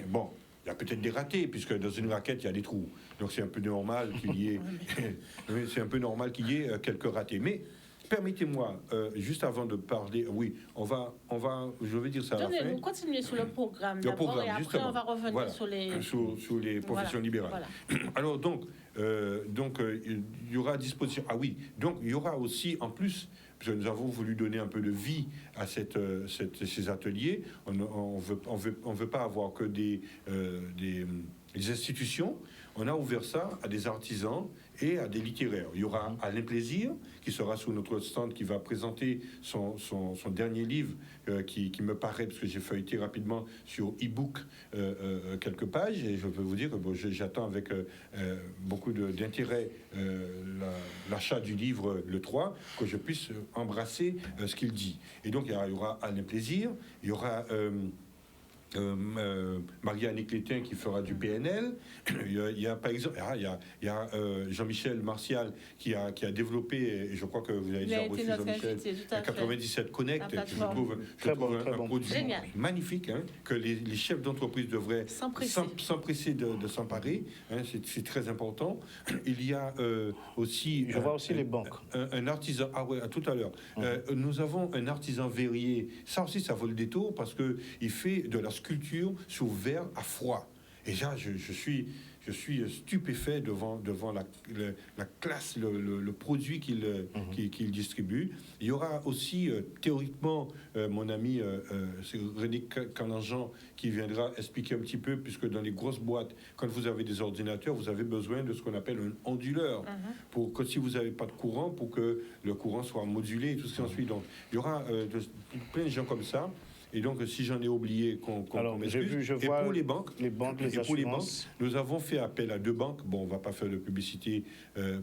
Bon. Il y a peut-être des ratés, puisque dans une raquette, il y a des trous. Donc c'est un peu normal qu'il y ait, quelques ratés. Mais permettez-moi, juste avant de parler, oui, on va, je vais dire ça à la fin. Nous continuer sur le programme d'abord et après justement. On va revenir sur les professions libérales. Voilà. Alors donc, il y aura à disposition. Ah oui, donc il y aura aussi en plus. Parce que nous avons voulu donner un peu de vie à ces ateliers. On veut pas avoir que des institutions. On a ouvert ça à des artisans et à des littéraires. Il y aura Alain Plaisir, qui sera sur notre stand, qui va présenter son dernier livre, qui me paraît, parce que j'ai feuilleté rapidement sur e-book quelques pages, et je peux vous dire que j'attends avec beaucoup d'intérêt l'achat du livre le 3, que je puisse embrasser ce qu'il dit. Et donc, il y aura Alain Plaisir, il y aura... Marie-Anne Clétin qui fera du PNL. Il y a par exemple Jean-Michel Martial qui a développé, et je crois que vous avez déjà reçu Jean-Michel, 97 Connect. Je trouve un produit magnifique que les chefs d'entreprise devraient s'empresser de s'emparer. C'est très important. Il y a aussi... Je vois aussi les banques. Un artisan... Ah ouais, tout à l'heure. Nous avons un artisan verrier. Ça aussi, ça vaut le détour parce qu'il fait de la sculpture sur verre à froid. Et là, je suis stupéfait devant la classe, le produit qu'il distribue. Il y aura aussi, théoriquement, mon ami c'est René Calangean qui viendra expliquer un petit peu, puisque dans les grosses boîtes, quand vous avez des ordinateurs, vous avez besoin de ce qu'on appelle un onduleur, pour que si vous n'avez pas de courant, pour que le courant soit modulé et tout ce qui en suit. Donc, il y aura plein de gens comme ça. Et donc, si j'en ai oublié, qu'on Alors, m'excuse. je Et vois pour les banques, les assurances. nous avons fait appel à 2 banques. Bon, on ne va pas faire de publicité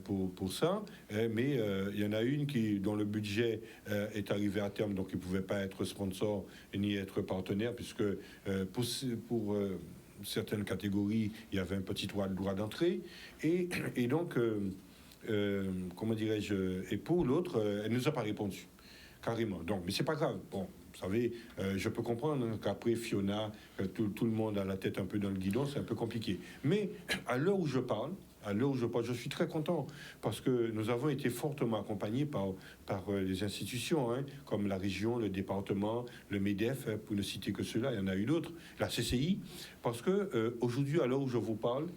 pour ça, mais il y en a une dont le budget est arrivé à terme, donc il ne pouvait pas être sponsor ni être partenaire, puisque pour certaines catégories, il y avait un petit droit d'entrée. Et donc, comment dirais-je, et pour l'autre, elle ne nous a pas répondu, carrément. Donc, mais c'est pas grave. Bon, vous savez, je peux comprendre qu'après Fiona, tout le monde a la tête un peu dans le guidon, c'est un peu compliqué. Mais à l'heure où je parle, je suis très content parce que nous avons été fortement accompagnés par les institutions, hein, comme la région, le département, le MEDEF, pour ne citer que cela, il y en a eu d'autres, la CCI, parce que aujourd'hui, à l'heure où je vous parle,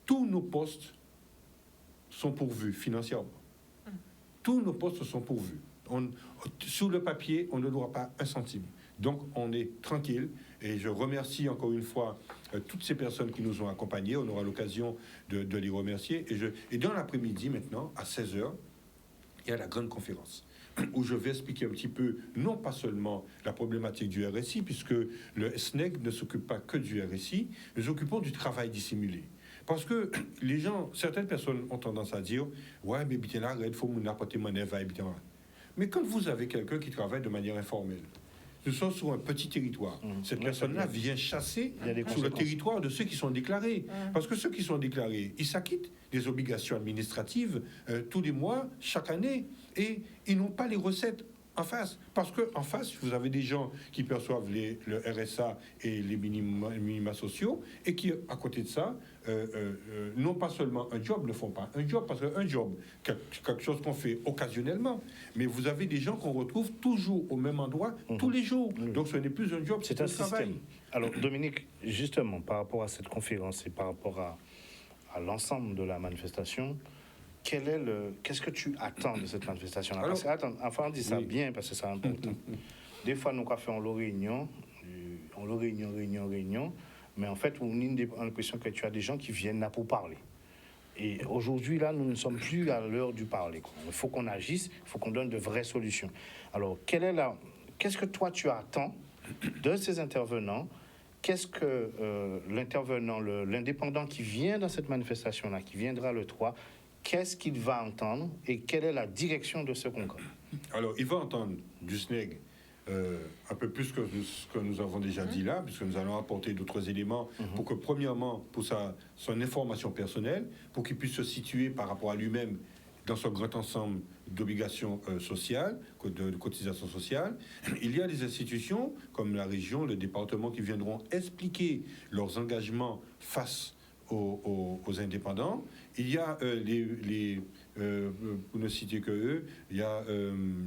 tous nos postes sont pourvus financièrement. Tous nos postes sont pourvus. Sur le papier, on ne doit pas un centime. Donc, on est tranquille. Et je remercie encore une fois toutes ces personnes qui nous ont accompagnés. On aura l'occasion de les remercier. Et dans l'après-midi, maintenant, à 16h, il y a la grande conférence où je vais expliquer un petit peu, non pas seulement la problématique du RSI, puisque le SNEG ne s'occupe pas que du RSI, nous occupons du travail dissimulé. Parce que les gens, certaines personnes ont tendance à dire « Ouais, mais bien là, il faut nous apporter mon éveil, bien là. » Mais quand vous avez quelqu'un qui travaille de manière informelle, nous sommes sur un petit territoire. Cette personne-là vient chasser sur le territoire de ceux qui sont déclarés. Parce que ceux qui sont déclarés, ils s'acquittent des obligations administratives tous les mois, chaque année, et ils n'ont pas les recettes en face. Parce qu'en face, vous avez des gens qui perçoivent le RSA et les minima sociaux, et qui, à côté de ça, non pas seulement un job, ne font pas un job, parce qu'un job, quelque chose qu'on fait occasionnellement, mais vous avez des gens qu'on retrouve toujours au même endroit, tous les jours. Donc ce n'est plus un job, c'est un travail. Alors Dominique, justement, par rapport à cette conférence et par rapport à l'ensemble de la manifestation, qu'est-ce que tu attends de cette manifestation-là? Parce que, attends, enfin, on dit ça bien, parce que c'est important. Des fois, nous, quand on fait réunion, mais en fait, on a l'impression que tu as des gens qui viennent là pour parler. Et aujourd'hui, là, nous ne sommes plus à l'heure du parler. Il faut qu'on agisse, il faut qu'on donne de vraies solutions. Alors, qu'est-ce que toi, tu attends de ces intervenants? Qu'est-ce que l'intervenant, l'indépendant qui vient dans cette manifestation-là, qui viendra le 3, qu'est-ce qu'il va entendre et quelle est la direction de ce congrès? Alors, il va entendre du SNEG un peu plus que ce que nous avons déjà dit là, puisque nous allons apporter d'autres éléments pour que, premièrement, pour son information personnelle, pour qu'il puisse se situer par rapport à lui-même dans son grand ensemble d'obligations sociales, de cotisations sociales. Il y a des institutions comme la région, le département qui viendront expliquer leurs engagements face aux indépendants. Il y a pour ne citer que eux, il y a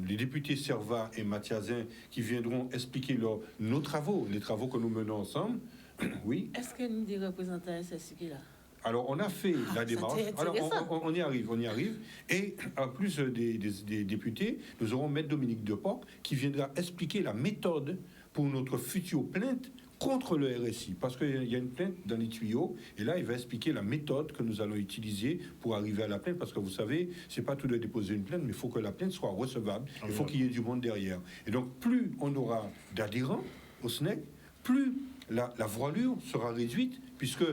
les députés Servat et Mathiazin qui viendront expliquer nos travaux, les travaux que nous menons ensemble. Oui. Est-ce que nous des représentants SSI là? Alors, on a fait la démarche. Alors, on y arrive. Et en plus des députés, nous aurons Maître Dominique Deporc qui viendra expliquer la méthode pour notre future plainte contre le RSI, parce qu'il y a une plainte dans les tuyaux, et là, il va expliquer la méthode que nous allons utiliser pour arriver à la plainte, parce que vous savez, c'est pas tout de déposer une plainte, mais il faut que la plainte soit recevable, il faut qu'il y ait du monde derrière. Et donc, plus on aura d'adhérents au SNEC, plus la voilure sera réduite, puisque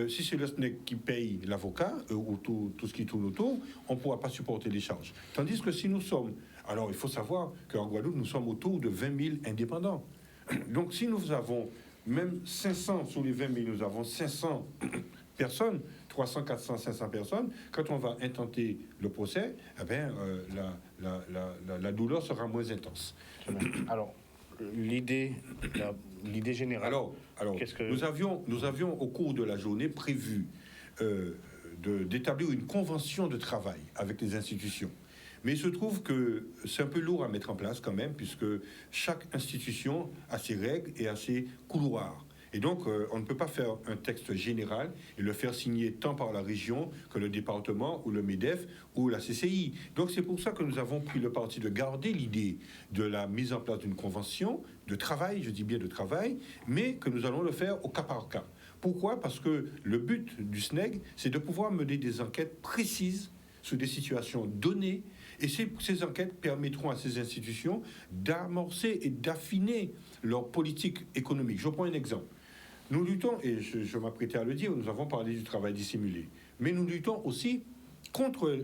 si c'est le SNEC qui paye l'avocat, ou tout ce qui tourne autour, on ne pourra pas supporter les charges. Tandis que si nous sommes... Alors, il faut savoir qu'en Guadeloupe, nous sommes autour de 20 000 indépendants. Donc, si nous avons même 500 sur les 20 000, nous avons 500 personnes, 300, 400, 500 personnes. Quand on va intenter le procès, eh bien, la douleur sera moins intense. Alors, l'idée générale. Alors nous avions au cours de la journée prévu d'établir une convention de travail avec les institutions. Mais il se trouve que c'est un peu lourd à mettre en place quand même, puisque chaque institution a ses règles et a ses couloirs. Et donc, on ne peut pas faire un texte général et le faire signer tant par la région que le département ou le MEDEF ou la CCI. Donc, c'est pour ça que nous avons pris le parti de garder l'idée de la mise en place d'une convention de travail, je dis bien de travail, mais que nous allons le faire au cas par cas. Pourquoi? Parce que le but du SNEG, c'est de pouvoir mener des enquêtes précises sur des situations données Et ces enquêtes permettront à ces institutions d'amorcer et d'affiner leur politique économique. Je prends un exemple. Nous luttons, et je m'apprêtais à le dire, nous avons parlé du travail dissimulé, mais nous luttons aussi contre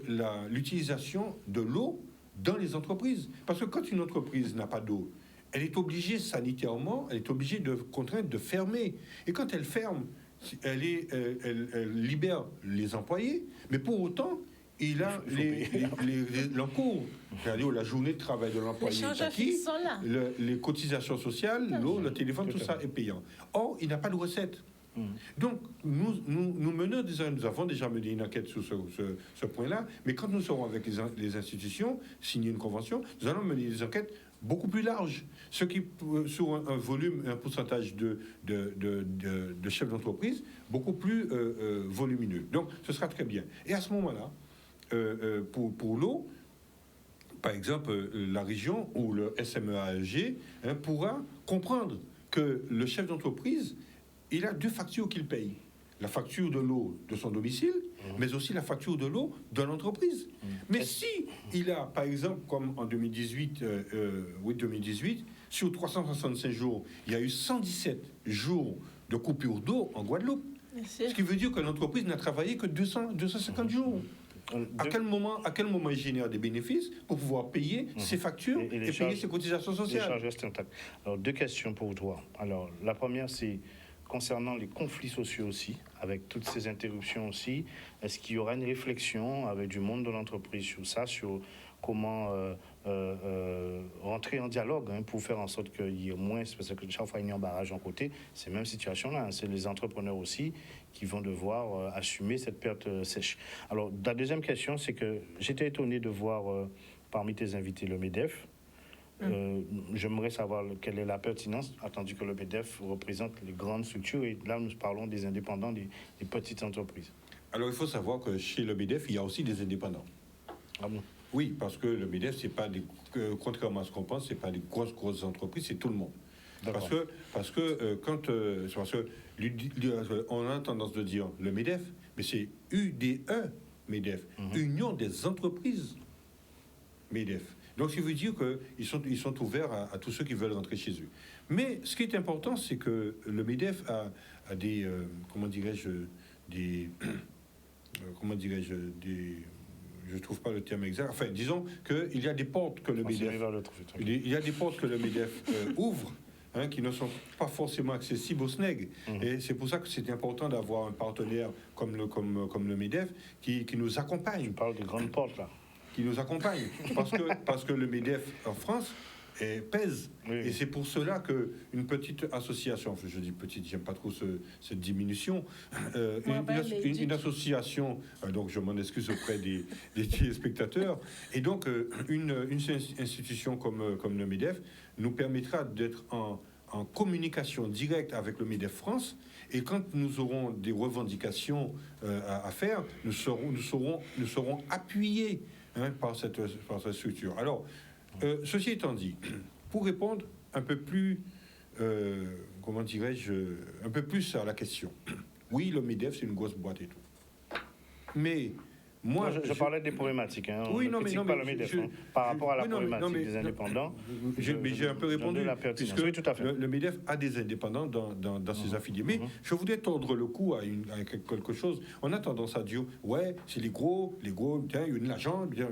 l'utilisation de l'eau dans les entreprises. Parce que quand une entreprise n'a pas d'eau, elle est obligée sanitairement, elle est obligée de contraindre de fermer. Et quand elle ferme, elle libère les employés, mais pour autant, il a l'encours, c'est-à-dire la journée de travail de l'employé est acquis, les cotisations sociales, l'eau, le téléphone, tout ça est payant. Or, il n'a pas de recette. Donc, nous avons déjà mené une enquête sur ce point-là, mais quand nous serons avec les institutions, signer une convention, nous allons mener des enquêtes beaucoup plus larges, ce qui, sur un volume, un pourcentage de chefs d'entreprise beaucoup plus volumineux. Donc, ce sera très bien. Et à ce moment-là, pour l'eau, par exemple, la région ou le SMEAG pourra comprendre que le chef d'entreprise, il a deux factures qu'il paye. La facture de l'eau de son domicile, mais aussi la facture de l'eau de l'entreprise. Mais si il a, par exemple, comme en 2018, sur 365 jours, il y a eu 117 jours de coupure d'eau en Guadeloupe. Ce qui veut dire que l'entreprise n'a travaillé que 250 jours. À quel moment il génère des bénéfices pour pouvoir payer ses factures et payer ses cotisations sociales? Alors, deux questions pour toi. Alors, la première, c'est concernant les conflits sociaux aussi, avec toutes ces interruptions aussi. Est-ce qu'il y aura une réflexion avec du monde de l'entreprise sur ça, sur comment rentrer en dialogue pour faire en sorte qu'il y ait moins, parce que chaque fois il y a un barrage en côté, c'est la même situation-là, c'est les entrepreneurs aussi qui vont devoir assumer cette perte sèche. Alors, la deuxième question, c'est que j'étais étonné de voir parmi tes invités le MEDEF. J'aimerais savoir quelle est la pertinence, attendu que le MEDEF représente les grandes structures, et là nous parlons des indépendants, des petites entreprises. Alors, il faut savoir que chez le MEDEF, il y a aussi des indépendants. Ah bon? Oui, parce que le MEDEF, c'est pas contrairement à ce qu'on pense, c'est pas des grosses entreprises, c'est tout le monde. Parce que on a tendance de dire le MEDEF, mais c'est UDE MEDEF, Union des entreprises MEDEF. Donc, ça veut dire qu'ils sont ouverts à tous ceux qui veulent rentrer chez eux. Mais ce qui est important, c'est que le MEDEF a des, je ne trouve pas le terme exact. Enfin, disons qu'il y a des portes que le MEDEF ouvre, qui ne sont pas forcément accessibles au SNEG. Et c'est pour ça que c'est important d'avoir un partenaire comme le MEDEF qui nous accompagne. Tu parles de grandes portes, là. Qui nous accompagne. Parce que le MEDEF en France pèse. Oui. Et c'est pour cela qu'une petite association, enfin je dis petite, j'aime pas trop cette diminution, une association, donc je m'en excuse auprès des téléspectateurs, et donc une institution comme le MEDEF nous permettra d'être en communication directe avec le MEDEF France, et quand nous aurons des revendications à faire, nous serons appuyés par cette structure. Alors, ceci étant dit, pour répondre un peu plus, un peu plus à la question, oui, le MEDEF, c'est une grosse boîte et tout. Mais moi, je parlais des problématiques. Oui, non, mais pas le MEDEF, par rapport à la problématique des indépendants. J'ai un peu répondu, puisque oui, tout à fait. Le MEDEF a des indépendants dans ses affiliés. Mais je voudrais tordre le cou à quelque chose. On a tendance à dire, ouais, c'est les gros, tiens, il y a de l'argent, bien.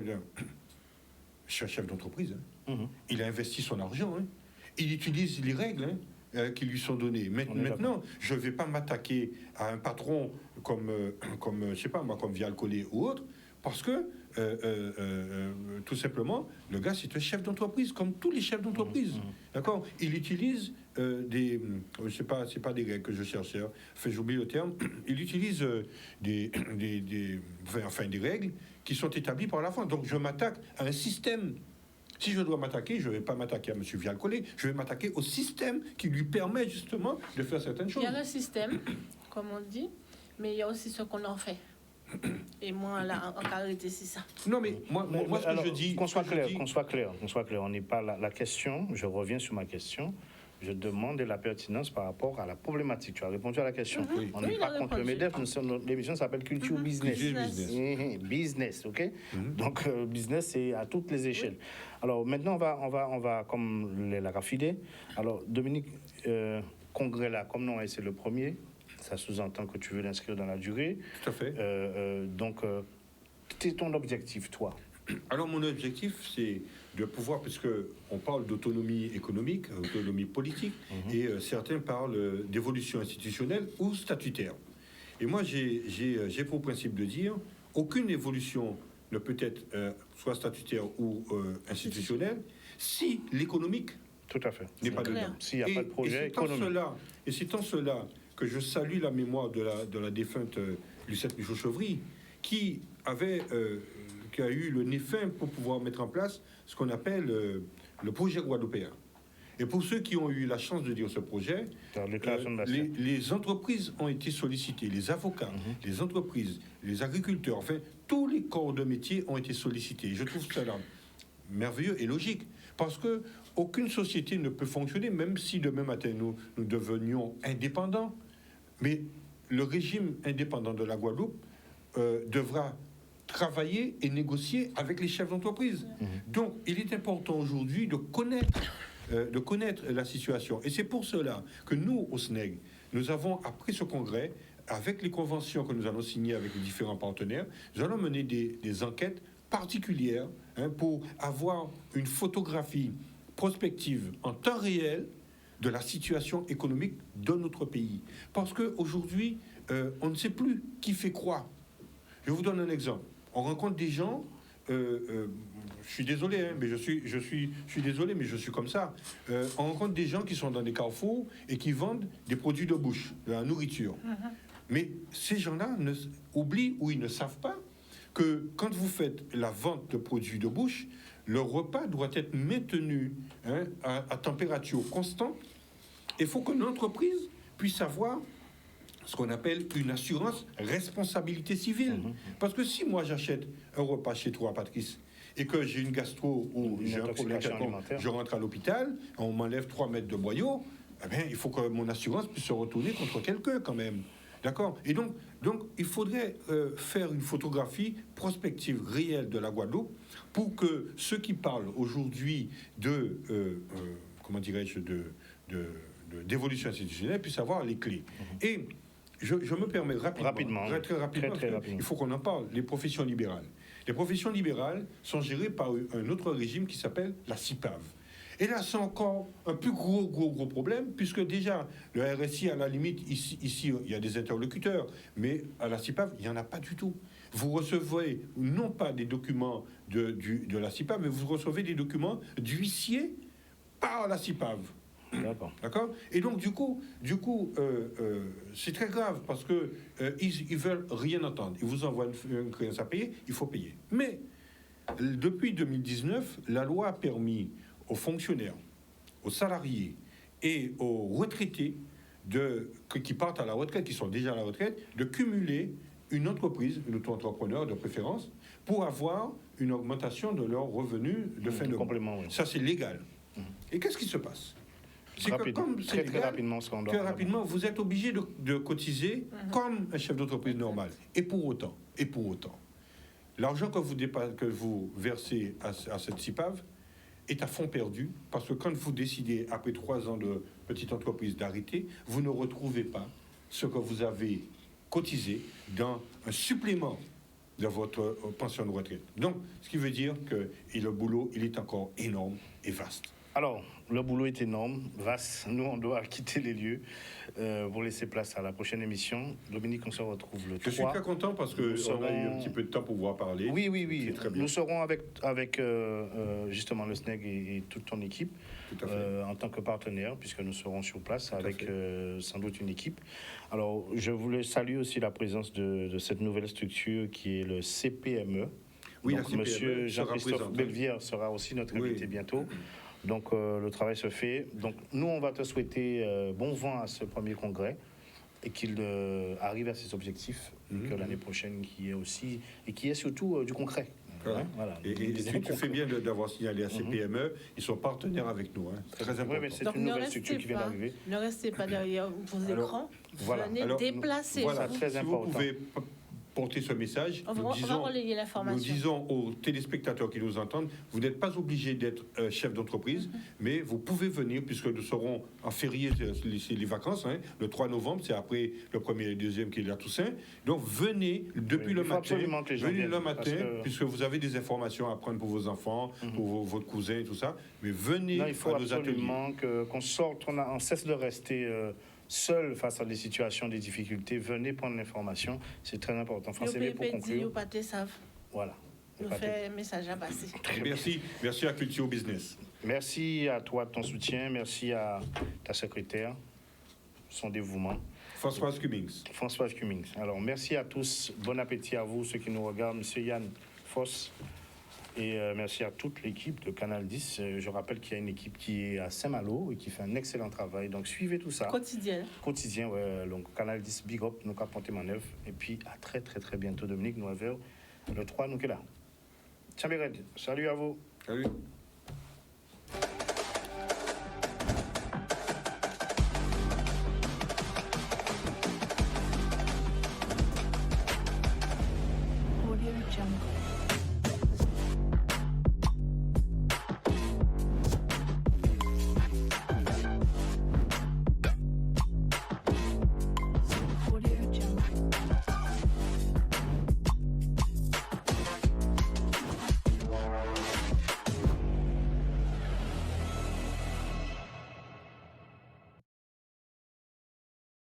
Je suis un chef d'entreprise. Il a investi son argent. Il utilise les règles qui lui sont données. Maintenant, je ne vais pas m'attaquer à un patron comme je sais pas moi, comme Vial Collet ou autre, parce que tout simplement, le gars, c'est un chef d'entreprise, comme tous les chefs d'entreprise. D'accord? Il utilise c'est pas des règles que je cherchais. Enfin, j'oublie le terme. Il utilise des règles qui sont établies par la France. Donc, je m'attaque à un système. Si je dois m'attaquer, je ne vais pas m'attaquer à M. Vial-Collet, je vais m'attaquer au système qui lui permet justement de faire certaines choses. Il y a le système, comme on dit, mais il y a aussi ce qu'on en fait. Et moi, là, en caractère, c'est ça. Non, mais moi ce que je dis... Qu'on soit clair. On n'est pas la question, je reviens sur ma question. Je demande la pertinence par rapport à la problématique. Tu as répondu à la question. Oui. On n'est Oui, il pas a contre le répondu. MEDEF. L'émission s'appelle Culture Business. Culture Business. Business, OK? Donc, business, c'est à toutes les échelles. Alors, maintenant, on va comme l'a raffiné. Alors, Dominique, congrès là, comme non, c'est le premier, ça sous-entend que tu veux l'inscrire dans la durée. Tout à fait. Donc, c'est ton objectif, toi. Alors mon objectif, c'est de pouvoir, puisque on parle d'autonomie économique, autonomie politique, et certains parlent d'évolution institutionnelle ou statutaire. Et moi, j'ai pour principe de dire, aucune évolution ne peut être soit statutaire ou institutionnelle si l'économique Tout à fait. n'est pas clair. dedans. S'il n'y a pas de projet économique. Et c'est en cela que je salue la mémoire de la défunte Lucette Michaud-Chevry, qui a eu le nez fin pour pouvoir mettre en place ce qu'on appelle le projet guadeloupéen. Et pour ceux qui ont eu la chance de dire ce projet, La déclaration de Bastien. les entreprises ont été sollicitées, les avocats, les entreprises, les agriculteurs, enfin, tous les corps de métier ont été sollicités. Et je trouve cela merveilleux et logique, parce que aucune société ne peut fonctionner, même si demain matin nous devenions indépendants. Mais le régime indépendant de la Guadeloupe devra travailler et négocier avec les chefs d'entreprise. Donc, il est important aujourd'hui de connaître la situation. Et c'est pour cela que nous, au SNEG, nous avons, après ce congrès, avec les conventions que nous allons signer avec les différents partenaires, nous allons mener des enquêtes particulières pour avoir une photographie prospective en temps réel de la situation économique de notre pays. Parce qu'aujourd'hui, on ne sait plus qui fait quoi. Je vous donne un exemple. On rencontre des gens, je suis désolé, mais je suis désolé, mais je suis comme ça. On rencontre des gens qui sont dans des carrefours et qui vendent des produits de bouche, de la nourriture. Mais ces gens-là oublient ou ils ne savent pas que quand vous faites la vente de produits de bouche, le repas doit être maintenu à température constante. Il faut que l'entreprise puisse avoir ce qu'on appelle une assurance responsabilité civile. Parce que si moi j'achète un repas chez toi, Patrice, et que j'ai une gastro ou j'ai un problème quelconque, je rentre à l'hôpital, on m'enlève 3 mètres de boyau, eh bien, il faut que mon assurance puisse se retourner contre quelqu'un quand même. D'accord? Et donc, il faudrait faire une photographie prospective réelle de la Guadeloupe pour que ceux qui parlent aujourd'hui de, comment dirais-je, d'évolution institutionnelle puissent avoir les clés. Et je me permets rapidement, très rapidement, il faut qu'on en parle, les professions libérales. Les professions libérales sont gérées par un autre régime qui s'appelle la CIPAV. Et là, c'est encore un plus gros problème, puisque déjà, le RSI, à la limite, ici, il y a des interlocuteurs, mais à la CIPAV, il n'y en a pas du tout. Vous recevez non pas des documents de la CIPAV, mais vous recevez des documents d'huissier par la CIPAV. D'accord. Et donc, du coup, c'est très grave, parce que ils veulent rien entendre. Ils vous envoient une créance à payer, il faut payer. Mais, depuis 2019, la loi a permis aux fonctionnaires, aux salariés et aux retraités qui partent à la retraite, qui sont déjà à la retraite, de cumuler une entreprise, un auto-entrepreneur de préférence, pour avoir une augmentation de leurs revenus de fin de mois. Oui. Ça, c'est légal. Et qu'est-ce qui se passe? C'est que comme c'est très rapidement, vous êtes obligé de cotiser comme un chef d'entreprise normal. Et pour autant, l'argent que vous versez à cette CIPAV est à fond perdu, parce que quand vous décidez, après 3 ans de petite entreprise, d'arrêter, vous ne retrouvez pas ce que vous avez cotisé dans un supplément de votre pension de retraite. Donc, ce qui veut dire que le boulot, il est encore énorme et vaste. Alors, le boulot est énorme, vaste. Nous, on doit quitter les lieux pour laisser place à la prochaine émission. Dominique, on se retrouve le 3. Je suis très content parce qu'on a eu un petit peu de temps pour pouvoir parler. Oui. C'est très bien. Nous serons avec justement le SNEG et toute ton équipe en tant que partenaire, puisque nous serons sur place avec sans doute une équipe. Alors, je voulais saluer aussi la présence de cette nouvelle structure qui est le CPME. Oui, donc, monsieur Jean-Christophe Belvière sera aussi notre invité bientôt. Donc, le travail se fait. Donc, nous, on va te souhaiter bon vent à ce premier congrès et qu'il arrive à ses objectifs, que l'année prochaine, qui est aussi, et qui est surtout du concret. Voilà. Hein, voilà. Et tu fais bien d'avoir signalé à ces PME, ils sont partenaires avec nous. Hein. Très important. Oui, mais c'est Donc, une nouvelle structure qui vient d'arriver. Ne restez pas derrière vos écrans. voilà. Venez Alors, déplacer. Voilà, très si important. vous pouvez porter ce message, On va relayer l'information. nous disons aux téléspectateurs qui nous entendent, vous n'êtes pas obligé d'être chef d'entreprise, mais vous pouvez venir, puisque nous serons en férié, c'est les vacances, hein, le 3 novembre, c'est après le 1er et le 2e qui est la Toussaint. Donc venez depuis Oui, le il faut matin, absolument que les gens venez viennent, le parce matin, que- puisque vous avez des informations à prendre pour vos enfants, pour votre cousin et tout ça, mais venez Non, il faut à nos ateliers. absolument qu'on sorte, on cesse de rester seul face à des situations, des difficultés. Venez prendre l'information, c'est très important. Français, mais pour Vous conclure, pas savent. voilà. Nous fait un message à passer. Merci à Culture Business. Merci à toi de ton soutien, merci à ta secrétaire, son dévouement. Françoise Cummings. Françoise Cummings. Alors, merci à tous. Bon appétit à vous, ceux qui nous regardent. Monsieur Yann Foss. Et merci à toute l'équipe de Canal 10. Je rappelle qu'il y a une équipe qui est à Saint-Malo et qui fait un excellent travail. Donc, suivez tout ça. Quotidien, ouais. Donc, Canal 10, big up, nous capons manœuvre. Et puis, à très, très, très bientôt, Dominique. Nous avons le 3, nous qui est là. Tiens, Béred, salut à vous. Salut.